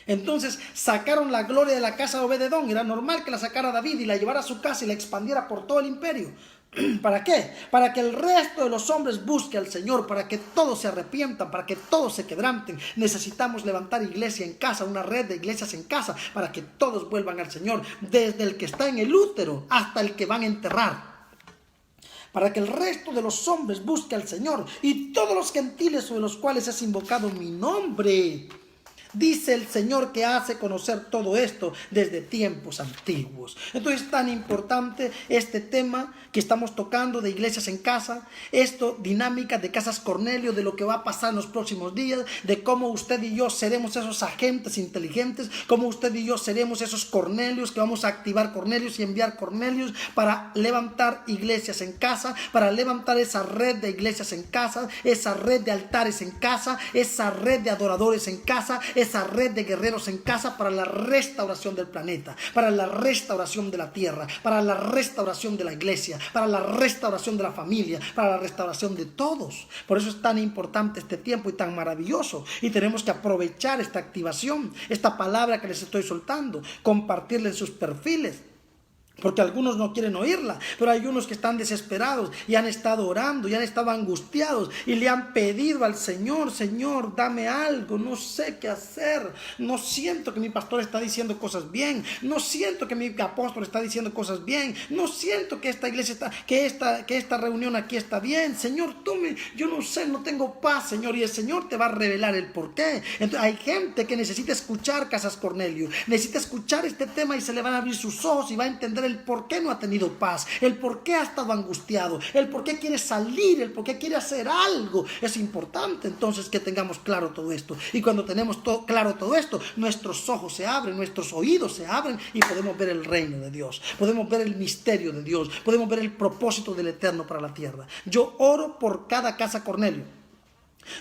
Entonces sacaron la gloria de la casa de Obed-Edom. Era normal que la sacara David y la llevara a su casa y la expandiera por todo el imperio. ¿Para qué? Para que el resto de los hombres busque al Señor, para que todos se arrepientan, para que todos se quebranten. Necesitamos levantar iglesia en casa, una red de iglesias en casa, para que todos vuelvan al Señor, desde el que está en el útero hasta el que van a enterrar. Para que el resto de los hombres busque al Señor y todos los gentiles sobre los cuales es invocado mi nombre. Dice el Señor que hace conocer todo esto desde tiempos antiguos. Entonces es tan importante este tema que estamos tocando de iglesias en casa, esto, dinámica de casas Cornelio, de lo que va a pasar en los próximos días, de cómo usted y yo seremos esos agentes inteligentes, cómo usted y yo seremos esos Cornelios, que vamos a activar Cornelios y enviar Cornelios para levantar iglesias en casa, para levantar esa red de iglesias en casa, esa red de altares en casa, esa red de adoradores en casa, esa red de guerreros en casa para la restauración del planeta, para la restauración de la tierra, para la restauración de la iglesia, para la restauración de la familia, para la restauración de todos. Por eso es tan importante este tiempo y tan maravilloso, y tenemos que aprovechar esta activación, esta palabra que les estoy soltando, compartirla en sus perfiles. Porque algunos no quieren oírla, pero hay unos que están desesperados y han estado orando y han estado angustiados y le han pedido al Señor: Señor, dame algo, no sé qué hacer, no siento que mi pastor está diciendo cosas bien, no siento que mi apóstol está diciendo cosas bien, no siento que esta iglesia está, que esta reunión aquí está bien. Señor, yo no sé, no tengo paz, Señor, y el Señor te va a revelar el por qué. Entonces hay gente que necesita escuchar Casas Cornelio, necesita escuchar este tema y se le van a abrir sus ojos y va a entender el por qué no ha tenido paz, el por qué ha estado angustiado, el por qué quiere salir, el por qué quiere hacer algo. Es importante entonces que tengamos claro todo esto, y cuando tenemos claro todo esto, nuestros ojos se abren, nuestros oídos se abren y podemos ver el reino de Dios, podemos ver el misterio de Dios, podemos ver el propósito del Eterno para la tierra. Yo oro por cada casa Cornelio.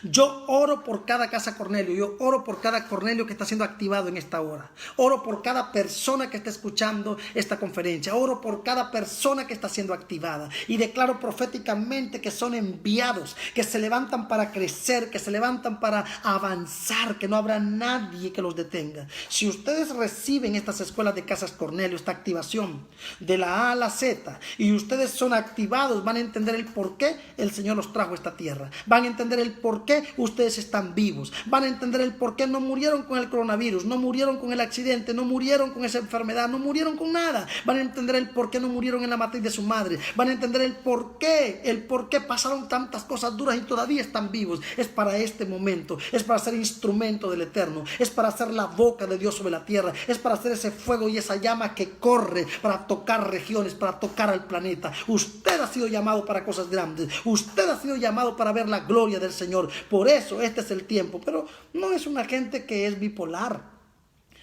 Yo oro por cada casa Cornelio, yo oro por cada Cornelio que está siendo activado en esta hora. Oro por cada persona que está escuchando esta conferencia. Oro por cada persona que está siendo activada. Y declaro proféticamente que son enviados, que se levantan para crecer, que se levantan para avanzar, que no habrá nadie que los detenga. Si ustedes reciben estas escuelas de casas Cornelio, esta activación de la A a la Z, y ustedes son activados, van a entender el por qué el Señor los trajo a esta tierra. Van a entender el por por qué ustedes están vivos. Van a entender el por qué no murieron con el coronavirus, no murieron con el accidente, no murieron con esa enfermedad, no murieron con nada. Van a entender el por qué no murieron en la matriz de su madre. Van a entender el por qué pasaron tantas cosas duras y todavía están vivos. Es para este momento, es para ser instrumento del Eterno, es para ser la boca de Dios sobre la tierra, es para hacer ese fuego y esa llama que corre para tocar regiones, para tocar al planeta. Usted ha sido llamado para cosas grandes, usted ha sido llamado para ver la gloria del Señor. Por eso este es el tiempo, pero no es una gente que es bipolar,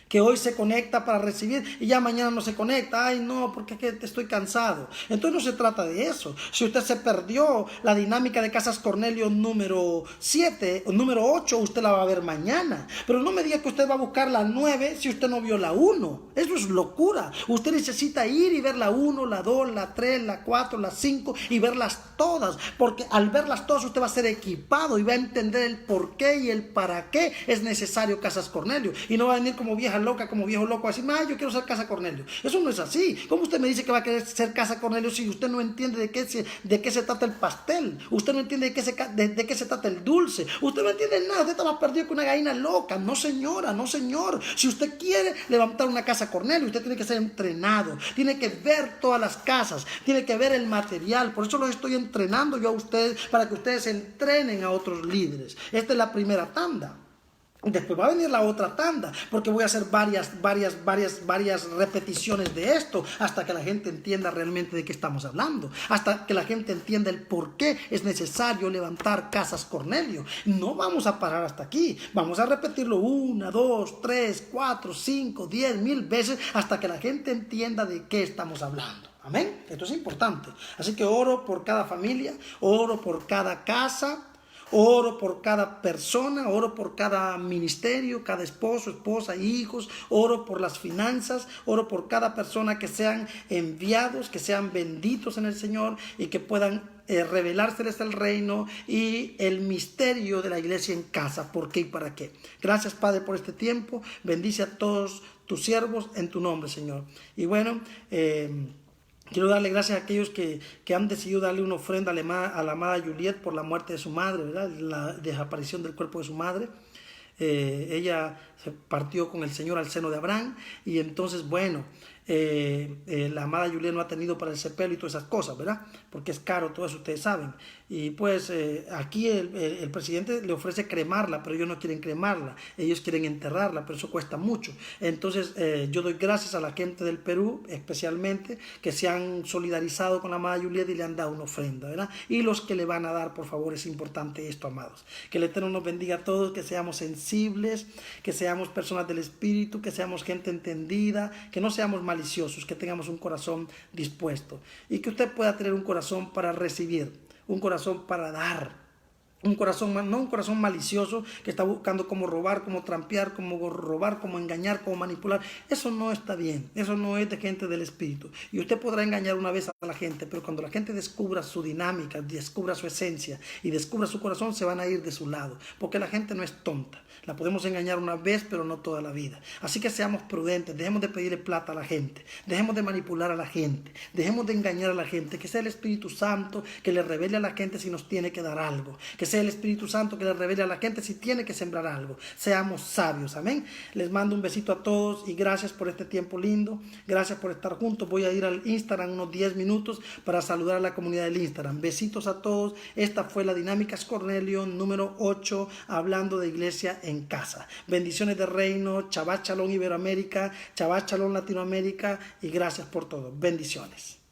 que hoy se conecta para recibir y ya mañana no se conecta. Ay, no, porque estoy cansado. Entonces no se trata de eso. Si usted se perdió la dinámica de Casas Cornelio número 7 o número 8, usted la va a ver mañana. Pero no me diga que usted va a buscar la 9 si usted no vio la 1. Eso es locura. Usted necesita ir y ver la 1, la 2, la 3, la 4, la 5 y verlas todas. Porque al verlas todas usted va a ser equipado y va a entender el por qué y el para qué es necesario Casas Cornelio. Y no va a venir como vieja loca, como viejo loco, a decir, yo quiero ser Casa Cornelio. Eso no es así. ¿Cómo usted me dice que va a querer ser Casa Cornelio si usted no entiende de qué se trata el pastel? Usted no entiende de qué se trata el dulce. Usted no entiende nada. Usted está más perdido que una gallina loca. No, señora, no, señor. Si usted quiere levantar una Casa Cornelio, usted tiene que ser entrenado. Tiene que ver todas las casas. Tiene que ver el material. Por eso los estoy entrenando yo a ustedes, para que ustedes entrenen a otros líderes. Esta es la primera tanda. Después va a venir la otra tanda, porque voy a hacer varias repeticiones de esto hasta que la gente entienda realmente de qué estamos hablando, hasta que la gente entienda el por qué es necesario levantar Casas Cornelio. No vamos a parar hasta aquí, vamos a repetirlo 1, 2, 3, 4, 5, 10, 1000 veces hasta que la gente entienda de qué estamos hablando. Amén. Esto es importante. Así que oro por cada familia, oro por cada casa, oro por cada persona, oro por cada ministerio, cada esposo, esposa, hijos, oro por las finanzas, oro por cada persona que sean enviados, que sean benditos en el Señor y que puedan revelárseles el reino y el misterio de la iglesia en casa. ¿Por qué y para qué? Gracias, Padre, por este tiempo. Bendice a todos tus siervos en tu nombre, Señor. Y bueno, quiero darle gracias a aquellos que han decidido darle una ofrenda a la amada Juliet por la muerte de su madre, ¿verdad? La desaparición del cuerpo de su madre. Ella se partió con el Señor al seno de Abraham y entonces, bueno, la amada Juliet no ha tenido para el sepelio y todas esas cosas, ¿verdad? Porque es caro, todo eso ustedes saben. Y pues aquí el presidente le ofrece cremarla, pero ellos no quieren cremarla, ellos quieren enterrarla, pero eso cuesta mucho. Entonces yo doy gracias a la gente del Perú, especialmente, que se han solidarizado con la amada Juliet y le han dado una ofrenda, ¿verdad? Y los que le van a dar, por favor, es importante esto, amados. Que el Eterno nos bendiga a todos, que seamos sensibles, que seamos personas del Espíritu, que seamos gente entendida, que no seamos maliciosos, que tengamos un corazón dispuesto y que usted pueda tener un corazón para recibir, un corazón para dar, un corazón, no un corazón malicioso que está buscando cómo robar, cómo trampear, cómo robar, cómo engañar, cómo manipular. Eso no está bien, eso no es de gente del Espíritu. Y usted podrá engañar una vez a la gente, pero cuando la gente descubra su dinámica, descubra su esencia y descubra su corazón, se van a ir de su lado, porque la gente no es tonta. La podemos engañar una vez, pero no toda la vida. Así que seamos prudentes, dejemos de pedirle plata a la gente, dejemos de manipular a la gente, dejemos de engañar a la gente, que sea el Espíritu Santo que le revele a la gente si nos tiene que dar algo, que sea el Espíritu Santo que le revele a la gente si tiene que sembrar algo. Seamos sabios, amén. Les mando un besito a todos y gracias por este tiempo lindo, gracias por estar juntos. Voy a ir al Instagram unos 10 minutos para saludar a la comunidad del Instagram. Besitos a todos. Esta fue la Dinámicas Cornelio número 8, hablando de iglesia en casa. Bendiciones de reino, Shabbat Shalom Iberoamérica, Shabbat Shalom Latinoamérica y gracias por todo. Bendiciones.